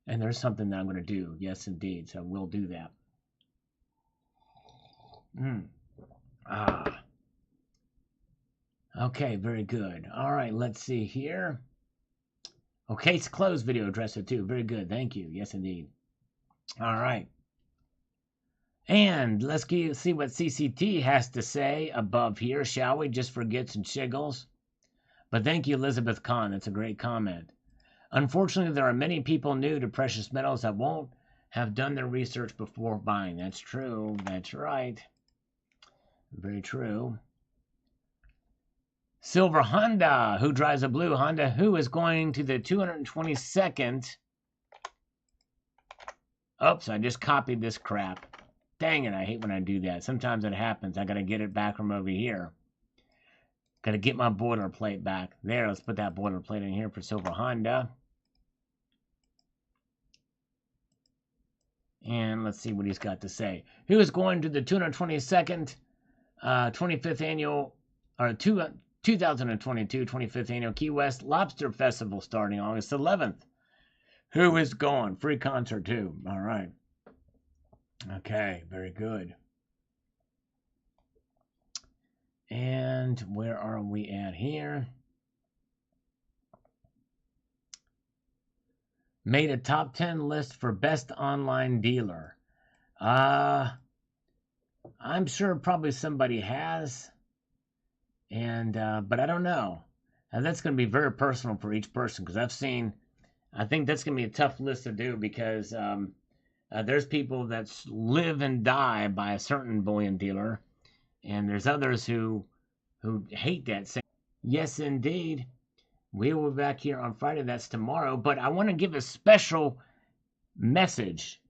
and there's something that I'm going to do. Yes, indeed. So we'll do that. Okay, very good. All right, let's see here. Okay, it's closed video addresser too. Very good. Thank you. Yes, indeed. All right. And let's see what CCT has to say above here, shall we? Just for gits and shiggles. But thank you, Elizabeth Kahn. That's a great comment. Unfortunately, there are many people new to precious metals that won't have done their research before buying. That's true. That's right. Very true. Silver Honda, who drives a blue Honda, who is going to the 222nd. Oops, I just copied this crap. Dang it, I hate when I do that. Sometimes it happens. I got to get it back from over here. Got to get my boilerplate back. There, let's put that boilerplate in here for Silver Honda. And let's see what he's got to say. Who is going to the 222nd, 25th annual, or 2022 25th annual Key West Lobster Festival starting August 11th? Who is going? Free concert too. All right. Okay, very good. And where are we at here? Made a top 10 list for best online dealer. I'm sure probably somebody has. And but I don't know. That's going to be very personal for each person, because I think that's going to be a tough list to do, because there's people that live and die by a certain bullion dealer, and there's others who hate that same. Yes, indeed. We will be back here on Friday. That's tomorrow. But I want to give a special message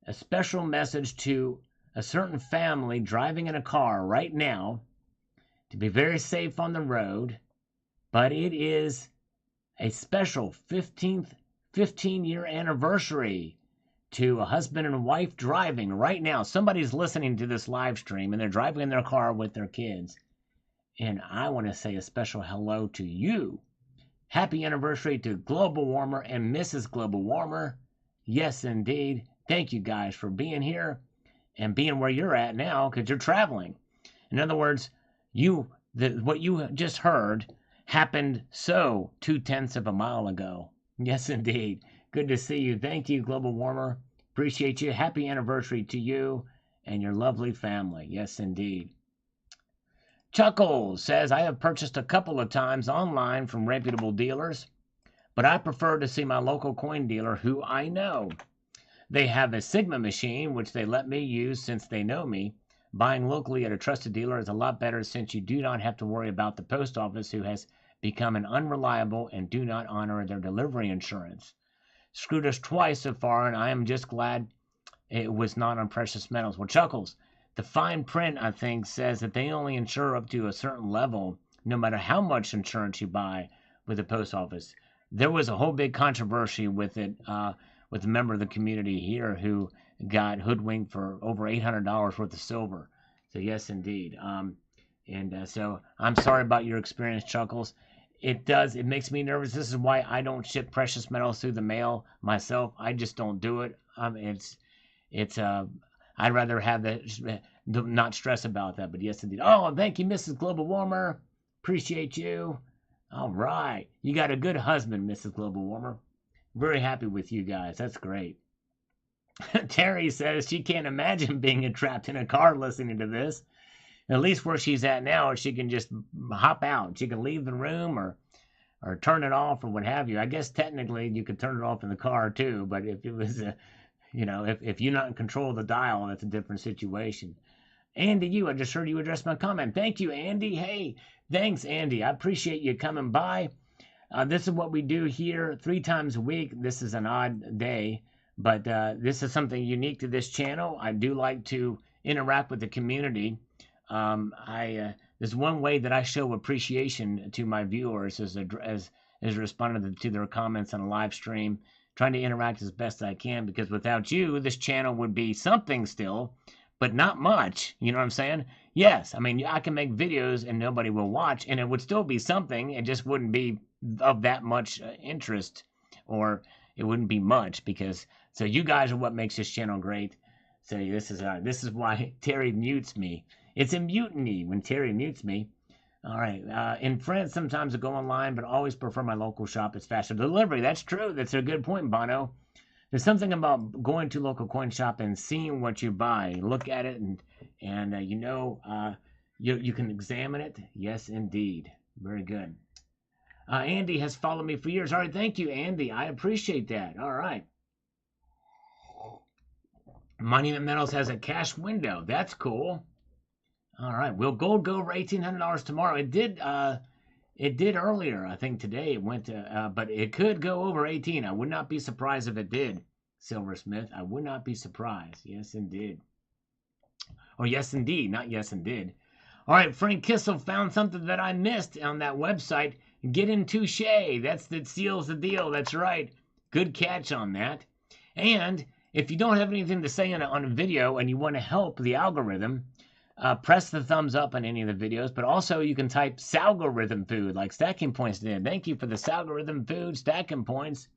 to a certain family driving in a car right now, to be very safe on the road. But it is a special 15-year anniversary to a husband and wife driving right now. Somebody's listening to this live stream and they're driving in their car with their kids. And I want to say a special hello to you. Happy anniversary to Global Warmer and Mrs. Global Warmer. Yes, indeed. Thank you guys for being here and being where you're at now, because you're traveling. In other words, what you just heard happened 0.2 of a mile ago. Yes, indeed. Good to see you. Thank you, Global Warmer. Appreciate you. Happy anniversary to you and your lovely family. Yes, indeed. Chuckles says, I have purchased a couple of times online from reputable dealers, but I prefer to see my local coin dealer who I know. They have a Sigma machine, which they let me use since they know me. Buying locally at a trusted dealer is a lot better, since you do not have to worry about the post office, who has become an unreliable and do not honor their delivery insurance. Screwed us twice so far, and I am just glad it was not on precious metals. Well, Chuckles, the fine print, I think, says that they only insure up to a certain level, no matter how much insurance you buy with the post office. There was a whole big controversy with it, with a member of the community here who got hoodwinked for over $800 worth of silver. So yes, indeed. So I'm sorry about your experience, Chuckles. It makes me nervous. This is why I don't ship precious metals through the mail myself. I just don't do it. I'd rather have not stress about that. But yes, indeed. Oh, thank you, Mrs. Global Warmer. Appreciate you. All right. You got a good husband, Mrs. Global Warmer. Very happy with you guys. That's great. Terry says she can't imagine being trapped in a car listening to this. At least where she's at now, she can just hop out. She can leave the room or turn it off or what have you. I guess technically you could turn it off in the car too, but if it was if you're not in control of the dial, that's a different situation. Andy, I just heard you address my comment. Thank you, Andy. Hey, thanks, Andy. I appreciate you coming by. This is what we do here 3 times a week. This is an odd day, but this is something unique to this channel. I do like to interact with the community. There's one way that I show appreciation to my viewers is responding to their comments on a live stream, trying to interact as best I can, because without you, this channel would be something still, but not much. You know what I'm saying? Yes, I mean, I can make videos and nobody will watch, and it would still be something. It just wouldn't be of that much interest, or it wouldn't be much because. So you guys are what makes this channel great. So this is why Terry mutes me. It's a mutiny when Terry mutes me. All right. In France, sometimes I go online, but always prefer my local shop. It's faster delivery. That's true. That's a good point, Bono. There's something about going to local coin shop and seeing what you buy. Look at it and you can examine it. Yes, indeed. Very good. Andy has followed me for years. All right. Thank you, Andy. I appreciate that. All right. Monument Metals has a cash window. That's cool. All right. Will gold go over $1,800 tomorrow? It did. It did earlier. I think today it went to, but it could go over 18. I would not be surprised if it did. Silversmith. I would not be surprised. Yes, indeed. Or yes, indeed. Not yes, indeed. All right. Frank Kissel found something that I missed on that website. Get in touche. That seals the deal. That's right. Good catch on that. And if you don't have anything to say on a video and you want to help the algorithm, press the thumbs up on any of the videos, but also you can type Salgorithm Food like Stacking Points did. Thank you for the Salgorithm Food Stacking Points.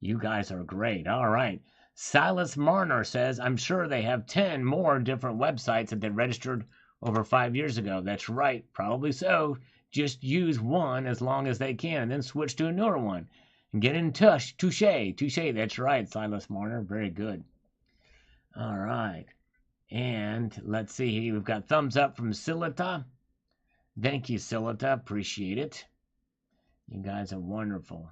You guys are great. All right. Silas Marner says, I'm sure they have 10 more different websites that they registered over 5 years ago. That's right. Probably so. Just use one as long as they can and then switch to a newer one. And get in touch. Touche. That's right, Silas Marner. Very good. All right. And let's see. We've got thumbs up from Silita. Thank you, Silita. Appreciate it. You guys are wonderful.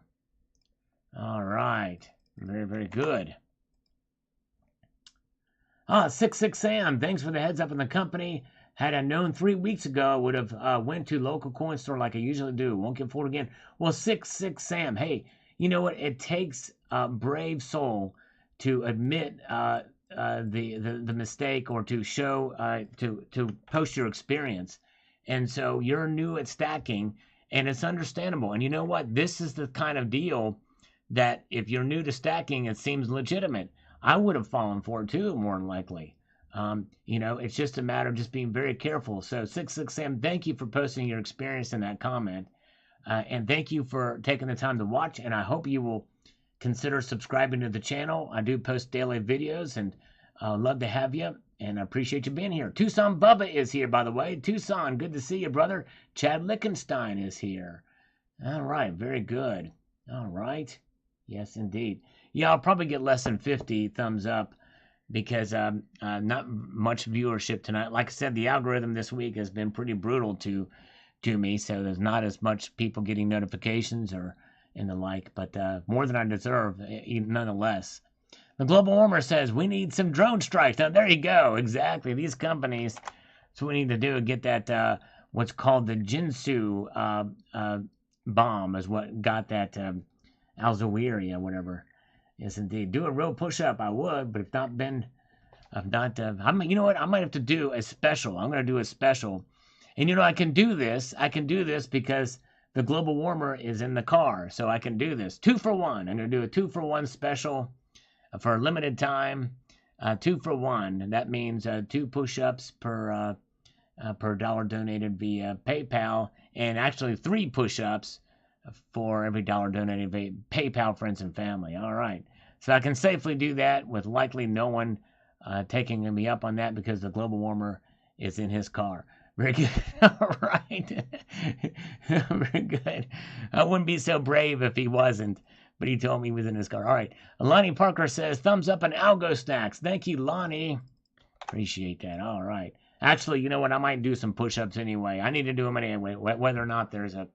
All right. Very, very good. 66 Sam. Thanks for the heads up on the company. Had I known 3 weeks ago, I would have went to local coin store like I usually do. Won't get fooled again. Well, 66 Sam. Hey. You know what? It takes a brave soul to admit the mistake or to show to post your experience. And so you're new at stacking, and it's understandable. And you know what? This is the kind of deal that if you're new to stacking, it seems legitimate. I would have fallen for it too, more than likely. It's just a matter of just being very careful. So 66 Sam, thank you for posting your experience in that comment. And thank you for taking the time to watch, and I hope you will consider subscribing to the channel. I do post daily videos, and love to have you, and I appreciate you being here. Tucson Bubba is here, by the way. Tucson, good to see you, brother. Chad Lichtenstein is here. All right, very good. All right. Yes, indeed. Yeah, I'll probably get less than 50 thumbs up because not much viewership tonight. Like I said, the algorithm this week has been pretty brutal to me, so there's not as much people getting notifications or and the like, but more than I deserve nonetheless. The Global Warmer says we need some drone strikes. Now there you go. Exactly. These companies, that's what we need to do. Get that what's called the Jinsu bomb is what got that Al-Zawahiri or whatever. Yes, indeed. Do a real push-up. I would, but you know what? I might have to do a special. I'm going to do a special. And I can do this. I can do this because the Global Warmer is in the car. So I can do this. 2 for 1. I'm going to do a 2 for 1 special for a limited time. 2 for 1. And that means 2 push-ups per dollar donated via PayPal. And actually 3 push-ups for every dollar donated via PayPal, friends and family. All right. So I can safely do that with likely no one taking me up on that because the Global Warmer is in his car. Very good. All right. Very good. I wouldn't be so brave if he wasn't, but he told me he was in his car. All right. Lonnie Parker says, thumbs up on Algo Stacks. Thank you, Lonnie. Appreciate that. All right. Actually, you know what? I might do some push-ups anyway. I need to do them anyway, whether or not there's a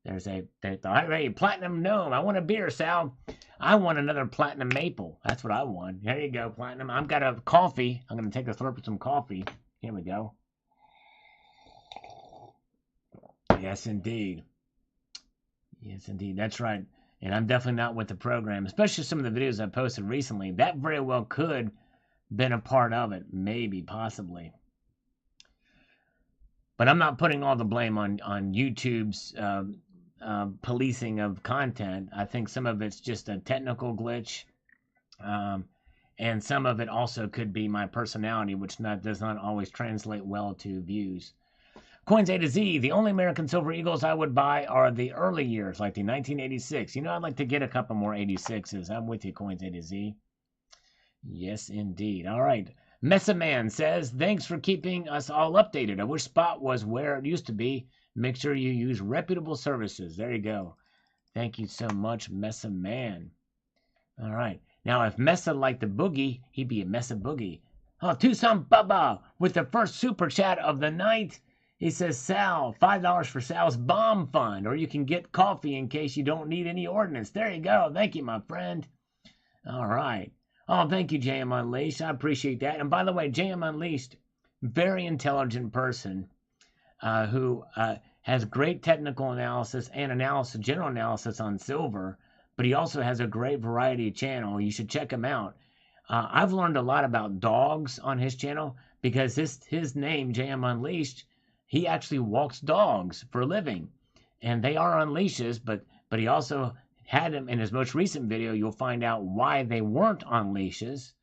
hey, Platinum Gnome. I want a beer, Sal. I want another Platinum Maple. That's what I want. There you go, Platinum. I've got a coffee. I'm going to take a slurp of some coffee. Here we go. Yes, indeed. Yes, indeed. That's right. And I'm definitely not with the program, especially some of the videos I posted recently. That very well could been a part of it. Maybe, possibly. But I'm not putting all the blame on YouTube's policing of content. I think some of it's just a technical glitch. And And some of it also could be my personality, which does not always translate well to views. Coins A to Z, the only American Silver Eagles I would buy are the early years, like the 1986. You know, I'd like to get a couple more 86s. I'm with you, Coins A to Z. Yes, indeed. All right. Mesa Man says, thanks for keeping us all updated. I wish Spot was where it used to be. Make sure you use reputable services. There you go. Thank you so much, Mesa Man. All right. Now, if Mesa liked the boogie, he'd be a Mesa Boogie. Oh, Tucson Bubba with the first super chat of the night. He says, Sal, $5 for Sal's bomb fund, or you can get coffee in case you don't need any ordnance. There you go. Thank you, my friend. All right. Oh, thank you, JM Unleashed. I appreciate that. And by the way, JM Unleashed, very intelligent person who has great technical analysis and general analysis on silver, but he also has a great variety channel. You should check him out. I've learned a lot about dogs on his channel because his name, JM Unleashed, he actually walks dogs for a living. And they are on leashes, but he also had them in his most recent video. You'll find out why they weren't on leashes.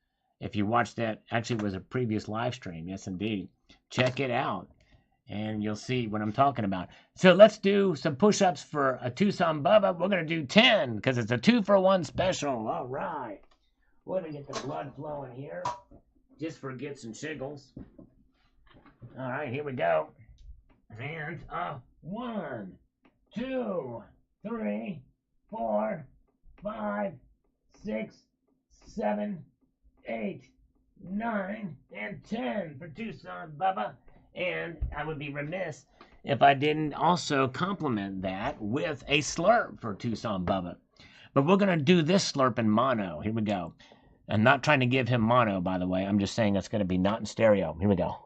If you watch that, actually it was a previous live stream. Yes, indeed. Check it out. And you'll see what I'm talking about. So let's do some push-ups for a Tucson Bubba. We're going to do 10 because it's a 2-for-1 special. All right. We're going to get the blood flowing here. Just for gits and shiggles. All right, here we go. And 1, 2, 3, 4, 5, 6, 7, 8, 9, and 10 for Tucson Bubba. And I would be remiss if I didn't also complement that with a slurp for Tucson Bubba. But we're going to do this slurp in mono. Here we go. I'm not trying to give him mono, by the way. I'm just saying it's going to be not in stereo. Here we go.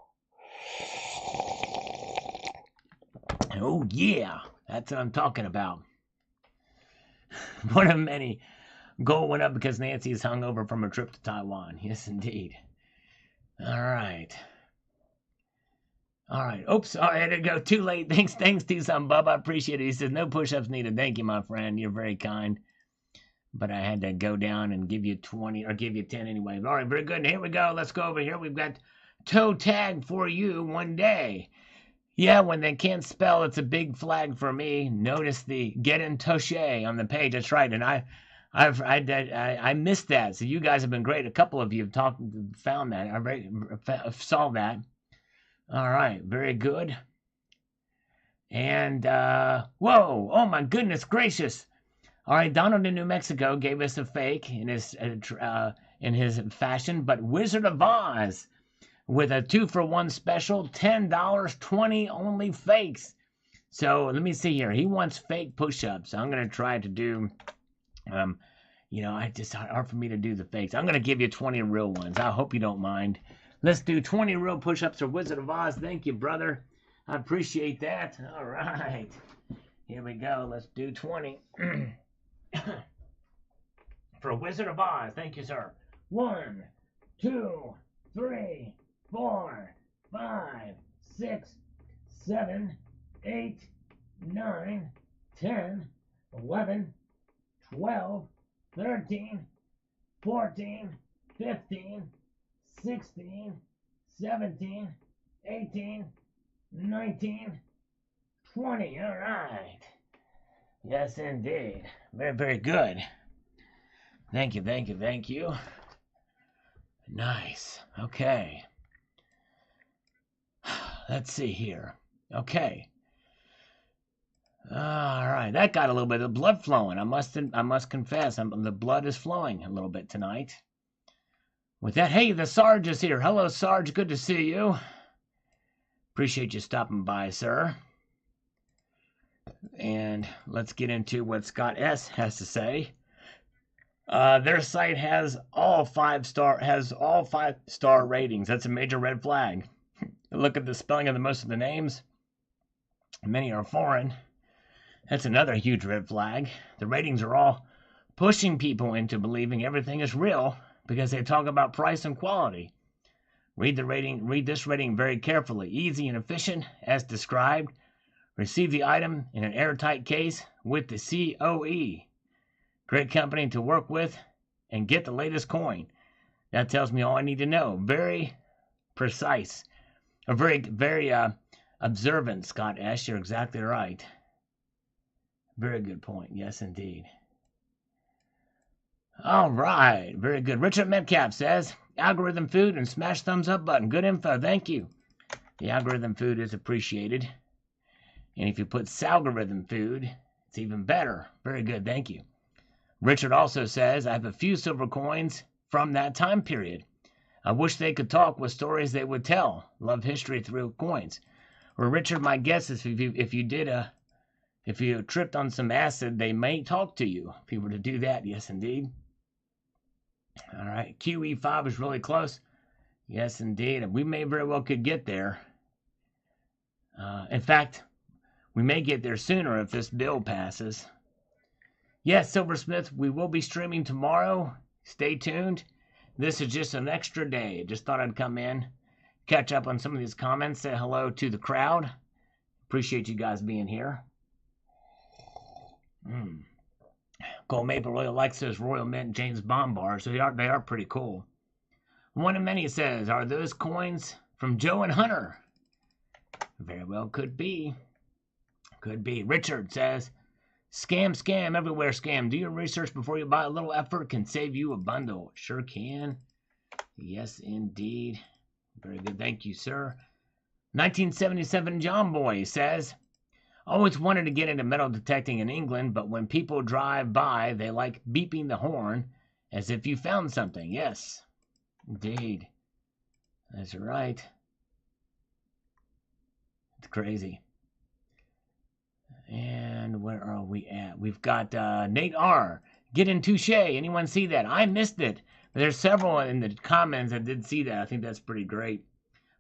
Oh, yeah. That's what I'm talking about. One of many. Gold went up because Nancy is hungover from a trip to Taiwan. Yes, indeed. All right. All right. Oops. I had to go too late. Thanks, Tucson Bubba. I appreciate it. He says, no push-ups needed. Thank you, my friend. You're very kind. But I had to go down and give you 20, or give you 10 anyway. All right, very good. Here we go. Let's go over here. We've got toe tag for you one day. Yeah, when they can't spell, it's a big flag for me. Notice the get in touche on the page. That's right. And I missed that. So you guys have been great. A couple of you have found that. I saw that. All right, very good. And whoa! Oh my goodness gracious! All right, Donald in New Mexico gave us a fake in his fashion, but Wizard of Oz with a 2-for-1 special, $10, 20 only fakes. So let me see here. He wants fake push-ups. I'm gonna try to do. It's hard for me to do the fakes. I'm gonna give you 20 real ones. I hope you don't mind. Let's do 20 real push-ups for Wizard of Oz. Thank you, brother. I appreciate that. All right. Here we go. Let's do 20. For Wizard of Oz. Thank you, sir. 1, 2, 3, 4, 5, 6, 7, 8, 9, 10, 11, 12, 13, 14, 15, 16, 17, 18, 19, 20. All right. Yes, indeed. Very, very good. Thank you, thank you, thank you. Nice. Okay. Let's see here. Okay. All right. That got a little bit of blood flowing. I must confess, the blood is flowing a little bit tonight. With that, hey, the Sarge is here. Hello, Sarge. Good to see you. Appreciate you stopping by, sir. And let's get into what Scott S. has to say. Their site has all 5-star ratings. That's a major red flag. Look at the spelling of most of the names. Many are foreign. That's another huge red flag. The ratings are all pushing people into believing everything is real because they talk about price and quality. Read this rating very carefully. Easy and efficient as described. Receive the item in an airtight case with the COE. Great company to work with and get the latest coin. That tells me all I need to know. Very precise. Or very observant, Scott S. You're exactly right. Very good point. Yes, indeed. All right. Very good. Richard Metcalf says, algorithm food and smash thumbs up button. Good info. Thank you. The algorithm food is appreciated. And if you put salgorithm food, it's even better. Very good. Thank you. Richard also says, I have a few silver coins from that time period. I wish they could talk with stories they would tell. Love history through coins. Well, Richard, my guess is if you tripped on some acid, they may talk to you. If you were to do that, yes, indeed. All right, QE5 is really close. Yes, indeed. We may very well could get there. In fact, we may get there sooner if this bill passes. Yes, Silversmith, we will be streaming tomorrow. Stay tuned. This is just an extra day. Just thought I'd come in, catch up on some of these comments, say hello to the crowd. Appreciate you guys being here. Cole Maple really likes those Royal Mint James Bond bars. So they are pretty cool. One of many says, are those coins from Joe and Hunter? Very well could be. Could be. Richard says, scam everywhere, scam. Do your research before you buy. A little effort can save you a bundle. Sure can. Yes, indeed. Very good. Thank you, sir. 1977 John Boy says, always wanted to get into metal detecting in England, but when people drive by, they like beeping the horn as if you found something. Yes, indeed. That's right. It's crazy. And where are we at? We've got Nate R. Get in touche. Anyone see that? I missed it. There's several in the comments that did see that. I think that's pretty great.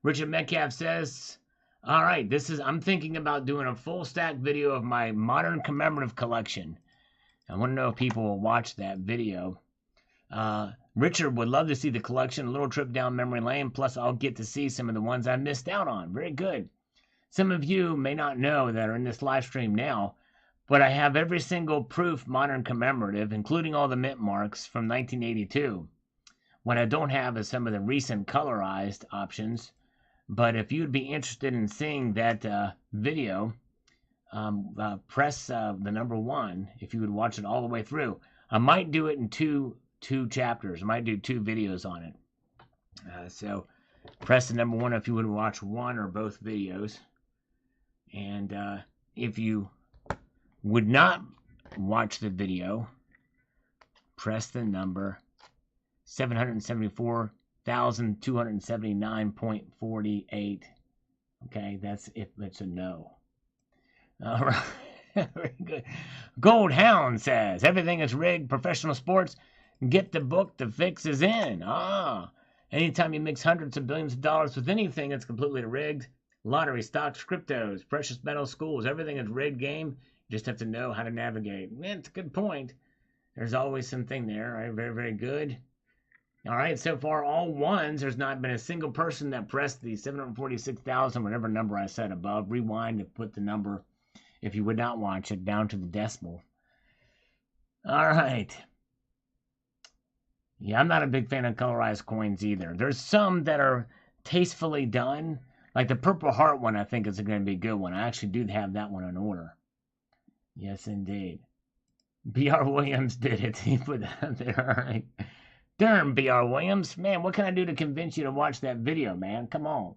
Richard Metcalf says, all right, I'm thinking about doing a full stack video of my modern commemorative collection. I want to know if people will watch that video. Richard would love to see the collection, a little trip down memory lane, plus I'll get to see some of the ones I missed out on. Very good. Some of you may not know that are in this live stream now, but I have every single proof modern commemorative, including all the mint marks from 1982. What I don't have is some of the recent colorized options. But if you'd be interested in seeing that video, press the number 1 if you would watch it all the way through. I might do it in two chapters. I might do 2 videos on it. So press the number 1 if you would watch one or both videos. And if you would not watch the video, press the number 774,279.48. Okay, that's if it's a no. All right. Very good. Gold Hound says, everything is rigged. Professional sports. Get the book. The fix is in. Anytime you mix hundreds of billions of dollars with anything, it's completely rigged. Lottery, stocks, cryptos, precious metals, schools. Everything is rigged game. You just have to know how to navigate. Man, it's a good point. There's always something there. Right? Very, very good. All right, so far, all ones. There's not been a single person that pressed the 746,000, whatever number I said above. Rewind to put the number, if you would not watch it, down to the decimal. All right. Yeah, I'm not a big fan of colorized coins either. There's some that are tastefully done. Like the Purple Heart one, I think is going to be a good one. I actually do have that one in order. Yes, indeed. B.R. Williams did it. He put that there. All right. Darn, B.R. Williams. Man, what can I do to convince you to watch that video, man? Come on.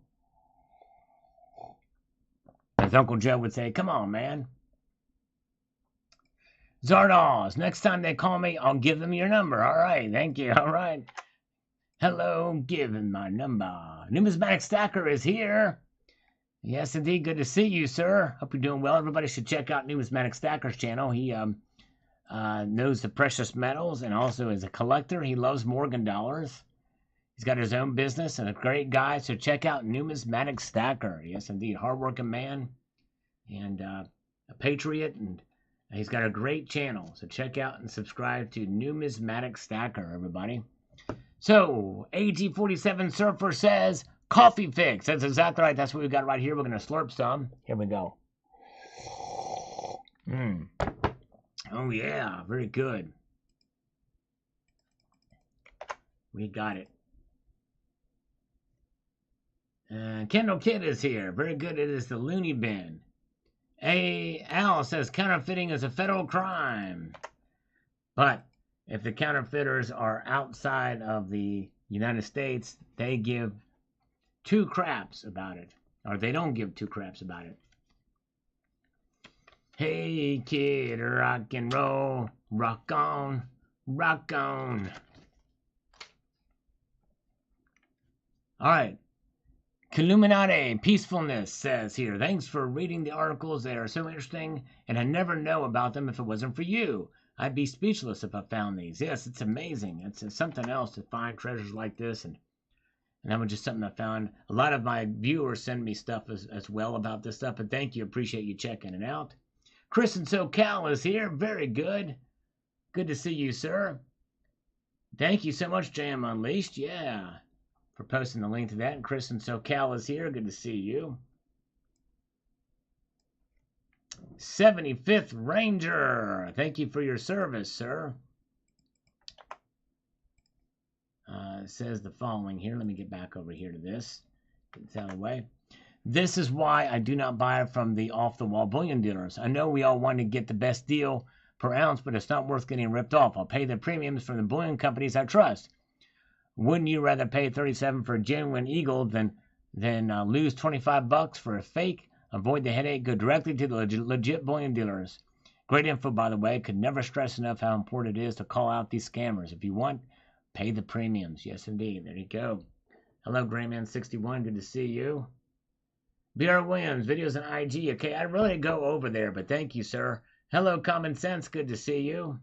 As Uncle Joe would say, come on, man. Zardoz, next time they call me, I'll give them your number. All right, thank you. All right. Hello, give him my number. Numismatic Stacker is here. Yes, indeed. Good to see you, sir. Hope you're doing well. Everybody should check out Numismatic Stacker's channel. He knows the precious metals and also is a collector. He loves Morgan dollars. He's got his own business and a great guy. So check out Numismatic Stacker. Yes, indeed. Hardworking man and a patriot. And he's got a great channel. So check out and subscribe to Numismatic Stacker, everybody. So, AG47 Surfer says, coffee fix. That's exactly right. That's what we got right here. We're going to slurp some. Here we go. Oh, yeah. Very good. We got it. Kendall Kidd is here. Very good. It is the Looney Bin. Al says counterfeiting is a federal crime. But if the counterfeiters are outside of the United States, they give two craps about it. Or they don't give two craps about it. Hey, kid, rock and roll. Rock on. Rock on. All right. Illuminati Peacefulness says here, thanks for reading the articles. They are so interesting, and I never know about them if it wasn't for you. I'd be speechless if I found these. Yes, it's amazing. It's something else to find treasures like this, and that was just something I found. A lot of my viewers send me stuff as well about this stuff, but thank you. Appreciate you checking it out. Chris in SoCal is here. Very good. Good to see you, sir. Thank you so much, JM Unleashed. Yeah. For posting the link to that. And Chris in SoCal is here. Good to see you. 75th Ranger. Thank you for your service, sir. It says the following here. Let me get back over here to this. Get this out of the way. This is why I do not buy from the off-the-wall bullion dealers. I know we all want to get the best deal per ounce, but it's not worth getting ripped off. I'll pay the premiums from the bullion companies I trust. Wouldn't you rather pay $37 for a genuine eagle than lose $25 for a fake? Avoid the headache. Go directly to the legit bullion dealers. Great info, by the way. Could never stress enough how important it is to call out these scammers. If you want, pay the premiums. Yes, indeed. There you go. Hello, Grayman61. Good to see you. BR Williams, videos on IG. Okay, I really go over there, but thank you, sir. Hello, Common Sense. Good to see you.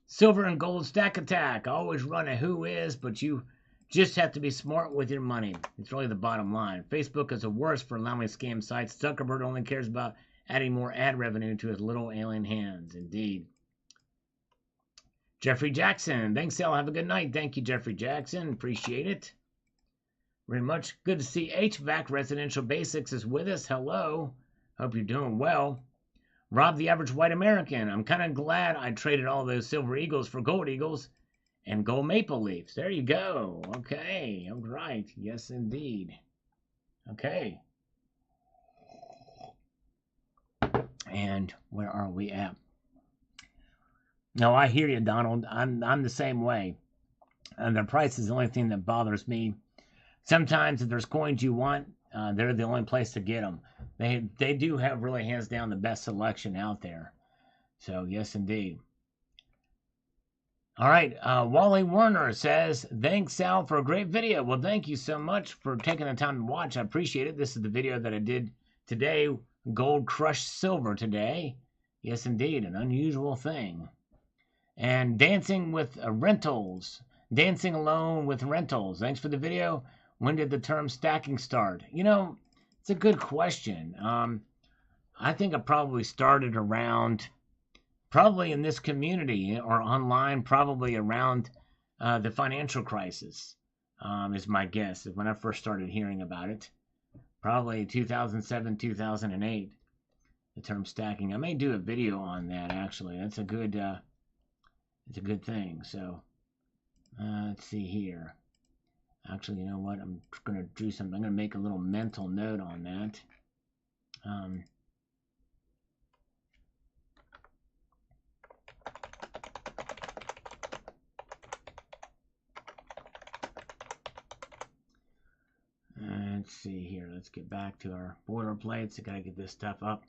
Silver and gold stack attack. Always run a who is, but you just have to be smart with your money. It's really the bottom line. Facebook is the worst for allowing scam sites. Zuckerberg only cares about adding more ad revenue to his little alien hands. Indeed. Jeffrey Jackson. Thanks, Sal. Have a good night. Thank you, Jeffrey Jackson. Appreciate it. Very much. Good to see HVAC Residential Basics is with us. Hello. Hope you're doing well. Rob the Average White American. I'm kind of glad I traded all those Silver Eagles for Gold Eagles and Gold Maple Leafs. There you go. Okay. All right. Yes, indeed. Okay. And where are we at? No, I hear you, Donald. I'm the same way. And the price is the only thing that bothers me. Sometimes if there's coins you want, they're the only place to get them. They do have really hands down the best selection out there. So yes, indeed. All right, Wally Werner says, thanks, Sal, for a great video. Well, thank you so much for taking the time to watch. I appreciate it. This is the video that I did today. Gold crushed silver today. Yes, indeed, an unusual thing. And dancing with rentals. Dancing alone with rentals. Thanks for the video. When did the term stacking start? You know, it's a good question. I think it probably started around, probably in this community or online, probably around the financial crisis, is my guess, when I first started hearing about it. Probably 2007, 2008, the term stacking. I may do a video on that, actually. That's a good, it's a good thing. So, let's see here. Actually, you know what? I'm going to do something. I'm going to make a little mental note on that. Let's see here. Let's get back to our boilerplates. I got to get this stuff up.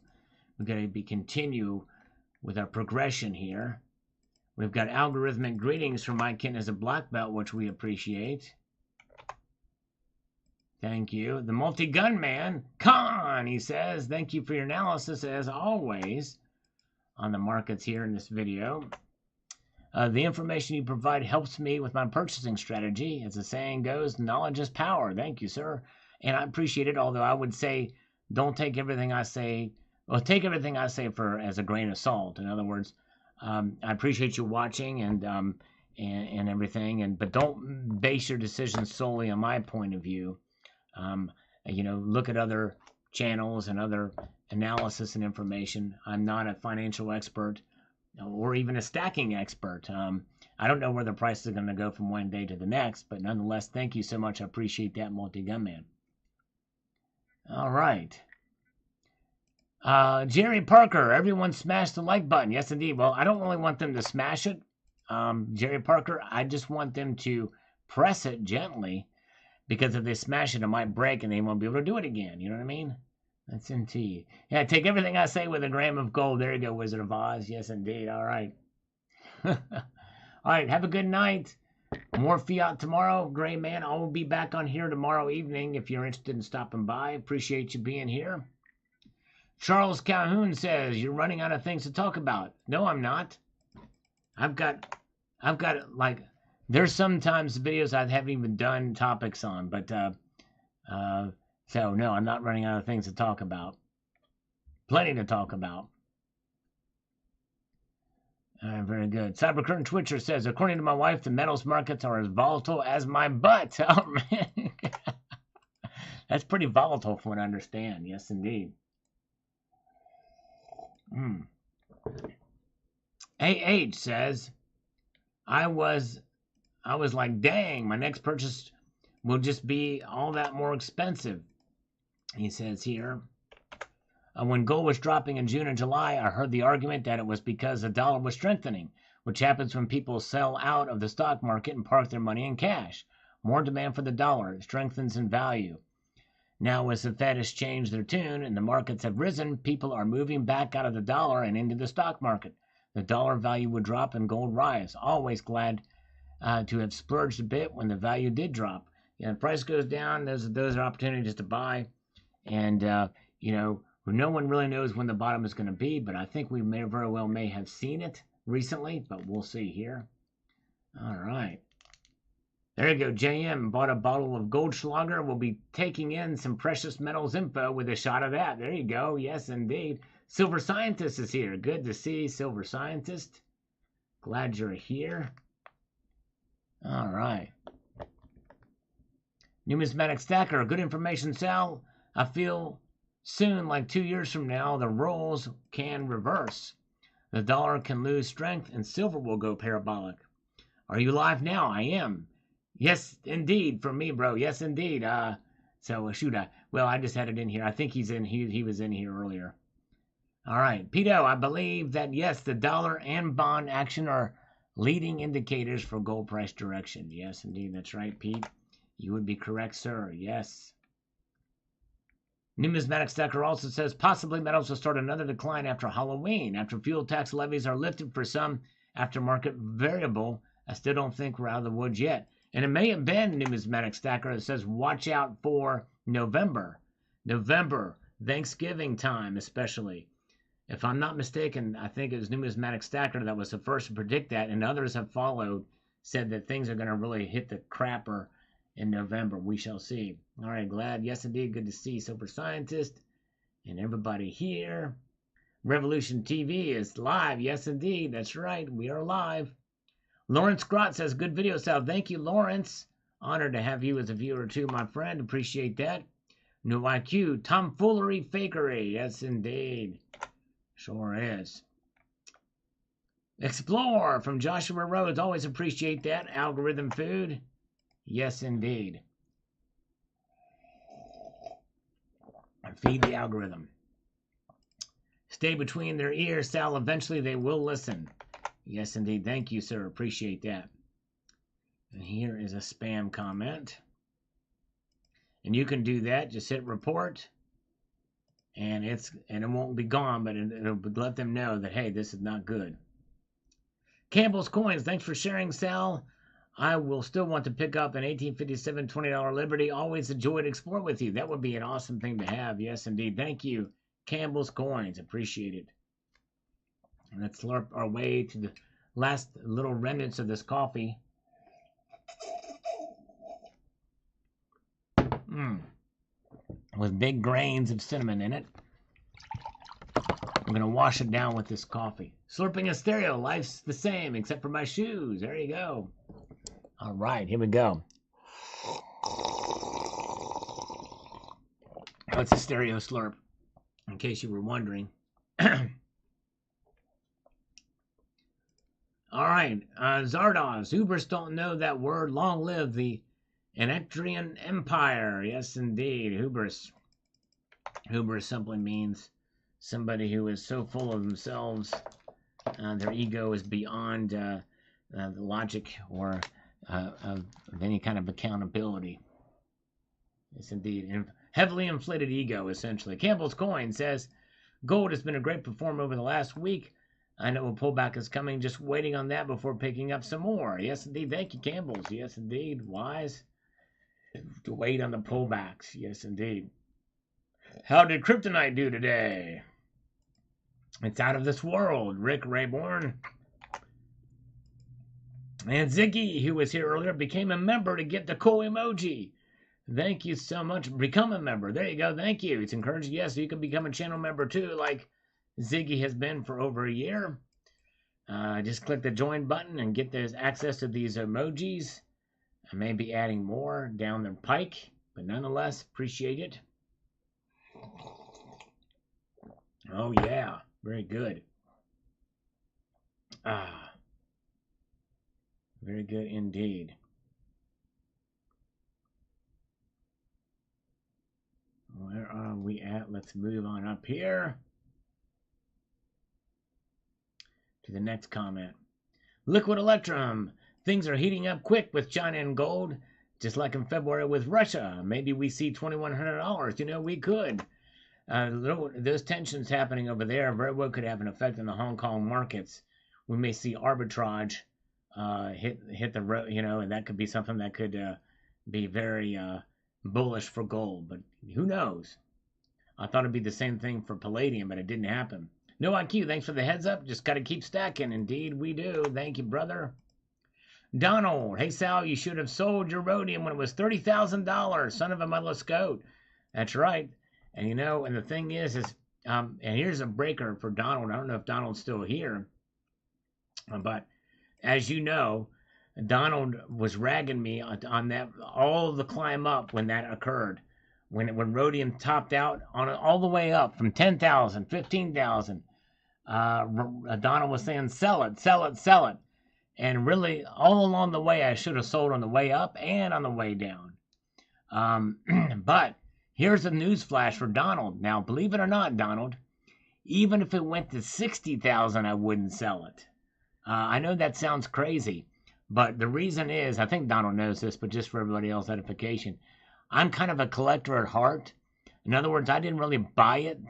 We've got to continue with our progression here. We've got algorithmic greetings from Mike Kent as a black belt, which we appreciate. Thank you. The multi-gun man, Khan, he says, thank you for your analysis, as always, on the markets here in this video. The information you provide helps me with my purchasing strategy. As the saying goes, knowledge is power. Thank you, sir. And I appreciate it, although I would say don't take everything I say, well, take everything I say as a grain of salt. In other words, I appreciate you watching and everything, but don't base your decisions solely on my point of view. You know, look at other channels and other analysis and information. I'm not a financial expert or even a stacking expert. I don't know where the price is going to go from one day to the next, but nonetheless, thank you so much. I appreciate that, Multi-Gunman. All right. Jerry Parker, everyone smash the like button. Yes, indeed. Well, I don't really want them to smash it, Jerry Parker. I just want them to press it gently, because if they smash it, it might break and they won't be able to do it again. You know what I mean? That's indeed. Yeah, take everything I say with a gram of gold. There you go, Wizard of Oz. Yes, indeed. All right. All right, have a good night. More fiat tomorrow, Gray Man. I will be back on here tomorrow evening if you're interested in stopping by. Appreciate you being here. Charles Calhoun says, you're running out of things to talk about. No, I'm not. I've got like, there's sometimes videos I haven't even done topics on, but, so no, I'm not running out of things to talk about. Plenty to talk about. All right, very good. Cybercurtain Twitcher says, according to my wife, the metals markets are as volatile as my butt. Oh, man. That's pretty volatile from what I understand. Yes, indeed. AH says, I was like, dang, my next purchase will just be all that more expensive. He says here, when gold was dropping in June and July, I heard the argument that it was because the dollar was strengthening, which happens when people sell out of the stock market and park their money in cash. More demand for the dollar. It strengthens in value. Now, as the Fed has changed their tune and the markets have risen, people are moving back out of the dollar and into the stock market. The dollar value would drop and gold rise. Always glad to have splurged a bit when the value did drop. The price goes down, those are opportunities to buy. And, no one really knows when the bottom is going to be, but I think we very well may have seen it recently, but we'll see here. All right. There you go. JM bought a bottle of Goldschlager. We'll be taking in some precious metals info with a shot of that. There you go. Yes, indeed. Silver Scientist is here. Good to see Silver Scientist. Glad you're here. All right. Numismatic Stacker. Good information, Sal. I feel soon, like 2 years from now, the roles can reverse. The dollar can lose strength and silver will go parabolic. Are you live now? I am. Yes, indeed, from me, bro. Yes, indeed. I just had it in here. I think he's in. He was in here earlier. All right, Pito. I believe that yes, the dollar and bond action are leading indicators for gold price direction. Yes, indeed, that's right, Pete. You would be correct, sir. Yes. Numismatic Stacker also says possibly metals will start another decline after Halloween, after fuel tax levies are lifted for some aftermarket variable. I still don't think we're out of the woods yet. And it may have been Numismatic Stacker that says watch out for November, Thanksgiving time especially. If I'm not mistaken, I think it was Numismatic Stacker that was the first to predict that, and others have followed, said that things are going to really hit the crapper in November. We shall see. All right, glad. Yes, indeed. Good to see Silver Scientist and everybody here. Revolution TV is live. Yes, indeed. That's right. We are live. Lawrence Grott says, good video, Sal. Thank you, Lawrence. Honored to have you as a viewer, too, my friend. Appreciate that. New IQ, tomfoolery, fakery. Yes, indeed. Sure is. Explore from Joshua Rhodes. Always appreciate that. Algorithm food. Yes, indeed. Feed the algorithm. Stay between their ears, Sal. Eventually they will listen. Yes, indeed. Thank you, sir. Appreciate that. And here is a spam comment. And you can do that. Just hit report. And it won't be gone, but it'll let them know that, hey, this is not good. Campbell's Coins. Thanks for sharing, Sal. I will still want to pick up an 1857 $20 Liberty. Always a joy to explore with you. That would be an awesome thing to have. Yes, indeed. Thank you, Campbell's Coins. Appreciate it. And let's slurp our way to the last little remnants of this coffee. With big grains of cinnamon in it. I'm going to wash it down with this coffee. Slurping a stereo. Life's the same except for my shoes. There you go. All right, here we go. What's a stereo slurp? In case you were wondering. All right, Zardoz. Ubers don't know that word. Long live the Enetrian Empire. Yes, indeed. Hubris. Hubris simply means somebody who is so full of themselves, their ego is beyond the logic or of any kind of accountability. Yes, indeed. Heavily inflated ego, essentially. Campbell's Coin says, gold has been a great performer over the last week. I know a pullback is coming, just waiting on that before picking up some more. Yes, indeed. Thank you, Campbell's. Yes, indeed. Wise to wait on the pullbacks. Yes, indeed. How did Kryptonite do today? It's out of this world. Rick Rayborn. And Ziggy, who was here earlier, became a member to get the cool emoji. Thank you so much. Become a member. There you go. Thank you. It's encouraging. Yes, you can become a channel member too, like Ziggy has been for over a year. Just click the join button and get those access to these emojis. I may be adding more down the pike, but nonetheless, appreciate it. Oh, yeah. Very good. Very good indeed. Where are we at? Let's move on up here to the next comment. Liquid Electrum. Things are heating up quick with China and gold, just like in February with Russia. Maybe we see $2,100. You know, we could. Those tensions happening over there very well could have an effect on the Hong Kong markets. We may see arbitrage hit the road, you know, and that could be something that could be very bullish for gold. But who knows? I thought it'd be the same thing for palladium, but it didn't happen. No IQ, thanks for the heads up. Just got to keep stacking. Indeed, we do. Thank you, brother. Donald, hey Sal, you should have sold your rhodium when it was $30,000. Son of a motherless goat. That's right. And you know, and the thing is and here's a breaker for Donald. I don't know if Donald's still here, but as you know, Donald was ragging me on that all the climb up when that occurred, when rhodium topped out on all the way up from 10,000, 15,000. Donald was saying, sell it, sell it, sell it. And really, all along the way, I should have sold on the way up and on the way down. But here's a news flash for Donald. Now, believe it or not, Donald, even if it went to 60,000, I wouldn't sell it. I know that sounds crazy, but the reason is, I think Donald knows this, but just for everybody else's edification, I'm kind of a collector at heart. In other words, I didn't really buy it,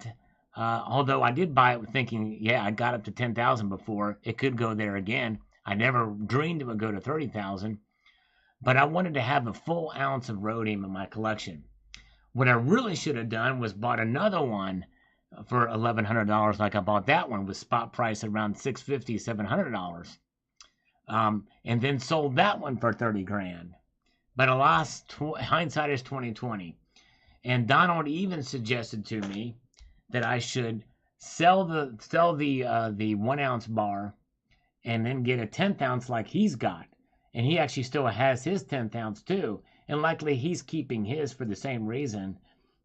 although I did buy it thinking, yeah, I got up to 10,000 before. It could go there again. I never dreamed it would go to 30,000, but I wanted to have a full ounce of rhodium in my collection. What I really should have done was bought another one for $1,100, like I bought that one with spot price around $650, $700, and then sold that one for 30 grand. But alas, hindsight is 2020. And Donald even suggested to me that I should sell the 1 ounce bar and then get a 10th ounce like he's got. And he actually still has his 10th ounce too. And likely he's keeping his for the same reason,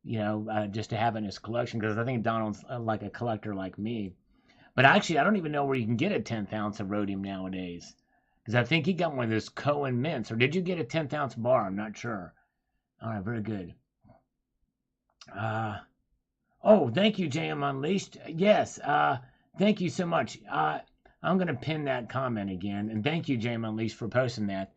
you know, just to have in his collection, because I think Donald's like a collector like me. But actually, I don't even know where you can get a 10th ounce of rhodium nowadays, because I think he got one of those Cohen mints. Or did you get a 10th ounce bar? I'm not sure. All right, very good. Oh, thank you, JM Unleashed. Yes, thank you so much. I'm going to pin that comment again. And thank you, JM Unleashed, for posting that.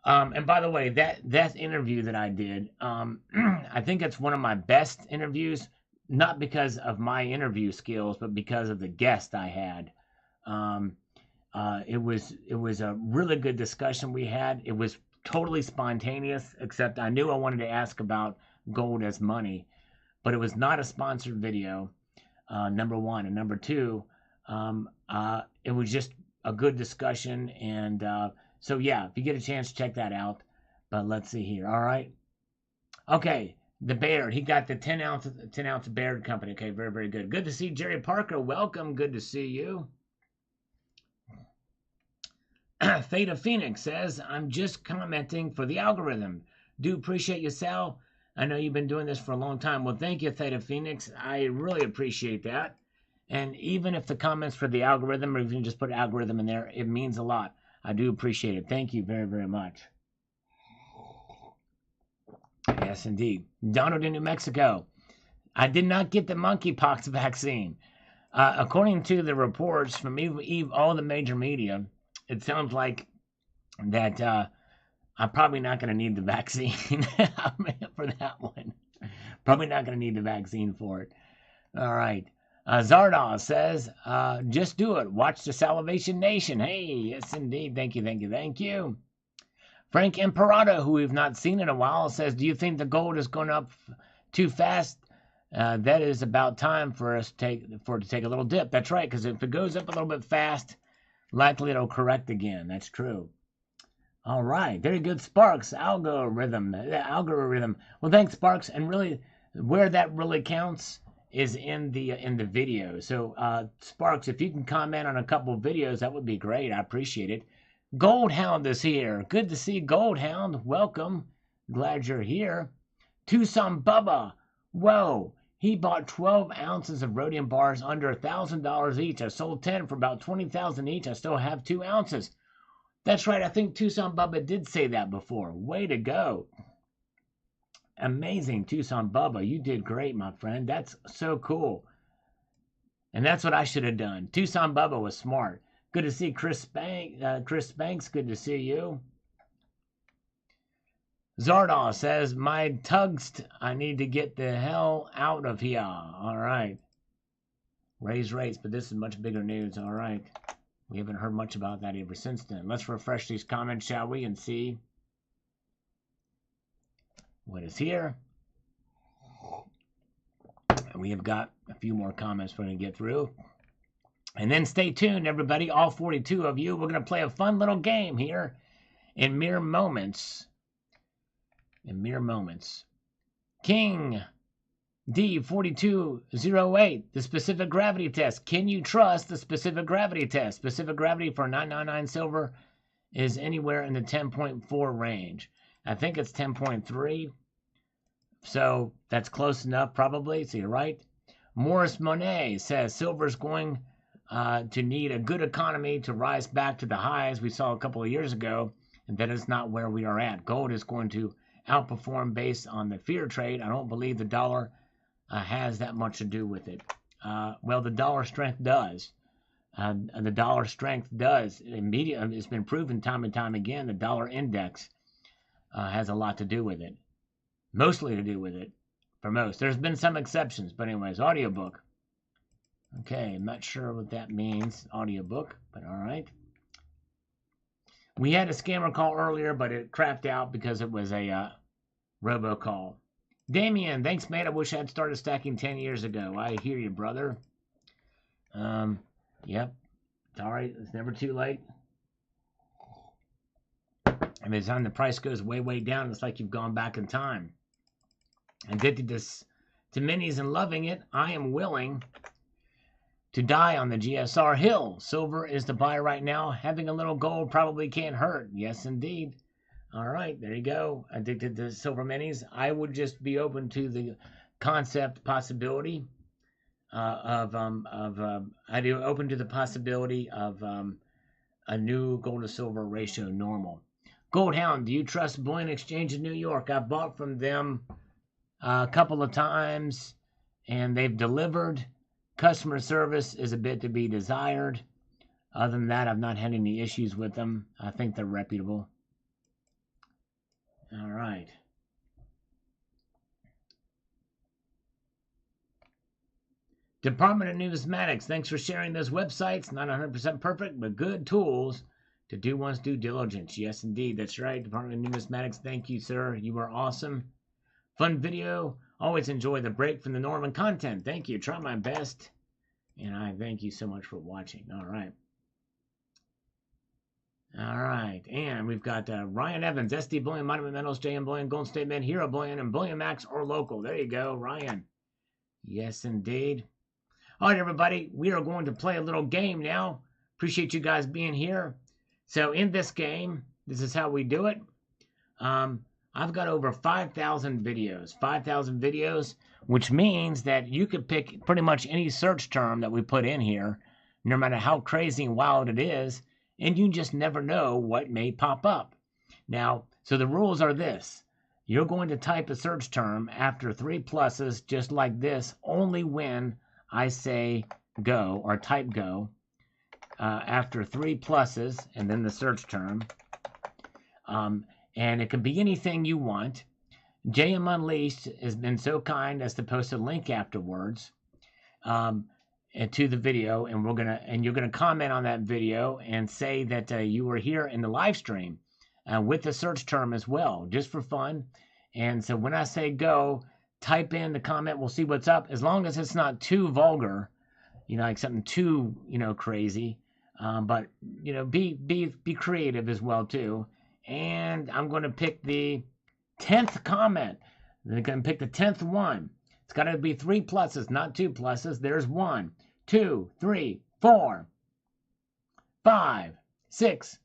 And by the way, that interview that I did, I think it's one of my best interviews, not because of my interview skills, but because of the guest I had. It was a really good discussion we had. It was totally spontaneous, except I knew I wanted to ask about gold as money, but it was not a sponsored video, number one. And number two, it was just a good discussion. And so, yeah, if you get a chance, check that out. But let's see here. All right. Okay. The Baird. He got the 10 ounce Baird company. Okay. Very, very good. Good to see Jerry Parker. Welcome. Good to see you. Fate of Phoenix says, I'm just commenting for the algorithm. Do appreciate you, Sal. I know you've been doing this for a long time. Well, thank you, Theta Phoenix. I really appreciate that. And even if the comments for the algorithm, or if you can just put algorithm in there, it means a lot. I do appreciate it. Thank you very, very much. Yes, indeed. Donald in New Mexico. I did not get the monkeypox vaccine. According to the reports from all the major media, it sounds like that I'm probably not going to need the vaccine for that one. Probably not going to need the vaccine for it. All right. Zardoz says, just do it. Watch the Salivation Nation. Hey, yes, indeed. Thank you, thank you, thank you. Frank Imperato, who we've not seen in a while, says, do you think the gold is going up too fast? That is about time for us to take a little dip. That's right, because if it goes up a little bit fast, likely it'll correct again. That's true. All right, very good, Sparks. Algorithm. Well, thanks, Sparks. And really, where that really counts is in the video. So, Sparks, if you can comment on a couple of videos, that would be great. I appreciate it. Goldhound is here. Good to see Goldhound. Welcome. Glad you're here. Tucson Bubba. Whoa. He bought 12 ounces of rhodium bars under $1,000 each. I sold 10 for about $20,000 each. I still have 2 ounces. That's right. I think Tucson Bubba did say that before. Way to go. Amazing, Tucson Bubba. You did great, my friend. That's so cool. And that's what I should have done. Tucson Bubba was smart. Good to see Chris Banks. Good to see you. Zardaw says, my tugst, I need to get the hell out of here. All right. Raise rates, but this is much bigger news. All right. We haven't heard much about that ever since then. Let's refresh these comments, shall we, and see what is here. And we have got a few more comments we're going to get through. And then stay tuned, everybody, all 42 of you. We're going to play a fun little game here in mere moments. King D4208, the specific gravity test. Can you trust the specific gravity test? Specific gravity for 999 silver is anywhere in the 10.4 range. I think it's 10.3. So that's close enough, probably. So you're right. Morris Monet says silver is going to need a good economy to rise back to the highs we saw a couple of years ago, and that is not where we are at. Gold is going to outperform based on the fear trade. I don't believe the dollar has that much to do with it. Well, the dollar strength does. The dollar strength does. It's been proven time and time again. The dollar index has a lot to do with it. Mostly to do with it. For most. There's been some exceptions. But anyways, audiobook. Okay, I'm not sure what that means. Audiobook. But all right. We had a scammer call earlier, but it crapped out because it was a robocall. Damien, thanks, mate. I wish I had started stacking 10 years ago. I hear you, brother. Yep. Sorry, it's never too late. And by the time the price goes way, way down, it's like you've gone back in time. Addicted to minis and loving it, I am willing to die on the GSR hill. Silver is the buy right now. Having a little gold probably can't hurt. Yes, indeed. All right, there you go. Addicted to silver minis. I would just be open to the concept possibility I'd be open to the possibility of a new gold to silver ratio normal. Goldhound, do you trust Bullion Exchange in New York? I bought from them a couple of times, and they've delivered. Customer service is a bit to be desired. Other than that, I've not had any issues with them. I think they're reputable. All right. Department of Numismatics, thanks for sharing those websites. Not 100% perfect, but good tools to do one's due diligence. Yes, indeed. That's right. Department of Numismatics, thank you, sir. You are awesome. Fun video. Always enjoy the break from the norm and content. Thank you. Try my best. And I thank you so much for watching. All right. All right. And we've got Ryan Evans, SD Bullion, Monument Metals, JM Bullion, Golden State Mint, Hero Bullion, and Bullion Max or local. There you go, Ryan. Yes, indeed. All right, everybody. We are going to play a little game now. Appreciate you guys being here. So in this game, this is how we do it. I'm I've got over 5,000 videos. 5,000 videos, which means that you could pick pretty much any search term that we put in here, no matter how crazy and wild it is, and you just never know what may pop up. Now, so the rules are this. You're going to type a search term after 3 pluses, just like this, only when I say go or type go. After 3 pluses and then the search term. And it can be anything you want. JM Unleashed has been so kind as to post a link afterwards to the video, and you're gonna comment on that video and say that you were here in the live stream with the search term as well, just for fun. And so when I say go, type in the comment. We'll see what's up, as long as it's not too vulgar, like something too crazy. But be creative as well too. And I'm going to pick the 10th comment. I'm going to pick the 10th one. It's got to be 3 pluses, not 2 pluses. There's 1, 2, 3, 4, 5, 6.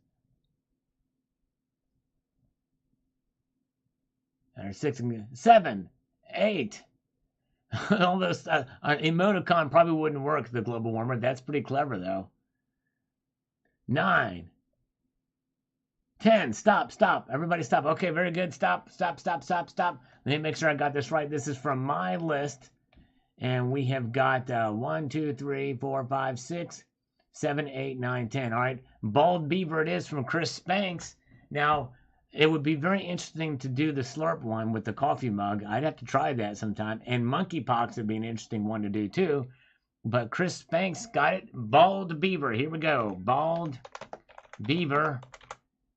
There's 6, 7, 8. All those emoticon probably wouldn't work, the global warmer. That's pretty clever though. 9, 10. Stop. Everybody stop. Okay, very good. Stop. Let me make sure I got this right. This is from my list. And we have got 1, 2, 3, 4, 5, 6, 7, 8, 9, 10. All right. Bald Beaver it is from Chris Spanks. Now, it would be very interesting to do the slurp one with the coffee mug. I'd have to try that sometime. And monkeypox would be an interesting one to do too. But Chris Spanks got it. Bald Beaver. Here we go. Bald Beaver.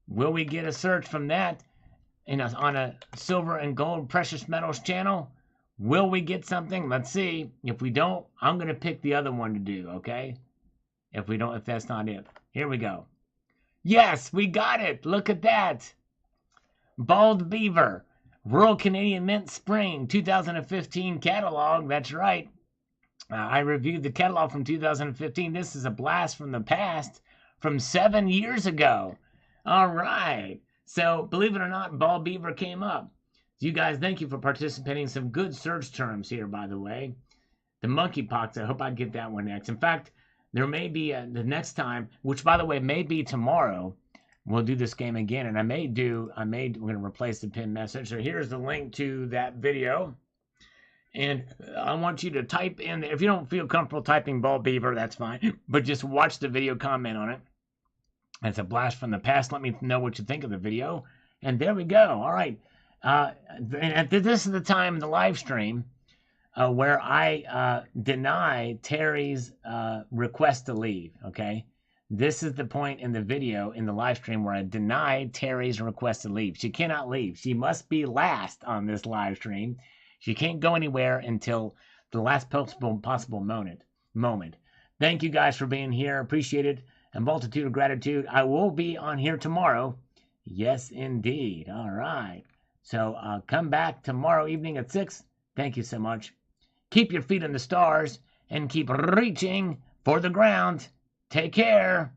Will we get a search from that on a silver and gold precious metals channel? Will we get something? Let's see. If we don't, I'm going to pick the other one to do, okay? If that's not it. Here we go. Yes, we got it. Look at that. Bald Beaver. Royal Canadian Mint Spring 2015 catalog. That's right. I reviewed the catalog from 2015. This is a blast from the past from 7 years ago. All right. So, believe it or not, Bald Beaver came up. You guys, thank you for participating. Some good search terms here, by the way. The monkeypox, I hope I get that one next. In fact, there may be the next time, which, by the way, may be tomorrow. We'll do this game again, and we're going to replace the pinned message. So here's the link to that video. And I want you to type in, if you don't feel comfortable typing Bald Beaver, that's fine. But just watch the video, comment on it. It's a blast from the past. Let me know what you think of the video. And there we go. All right. This is the time in the live stream where I deny Terry's request to leave. Okay. This is the point in the video in the live stream where I deny Terry's request to leave. She cannot leave. She must be last on this live stream. She can't go anywhere until the last possible moment. Thank you guys for being here. Appreciate it. A multitude of gratitude. I will be on here tomorrow. Yes, indeed. All right. So come back tomorrow evening at 6. Thank you so much. Keep your feet in the stars and keep reaching for the ground. Take care.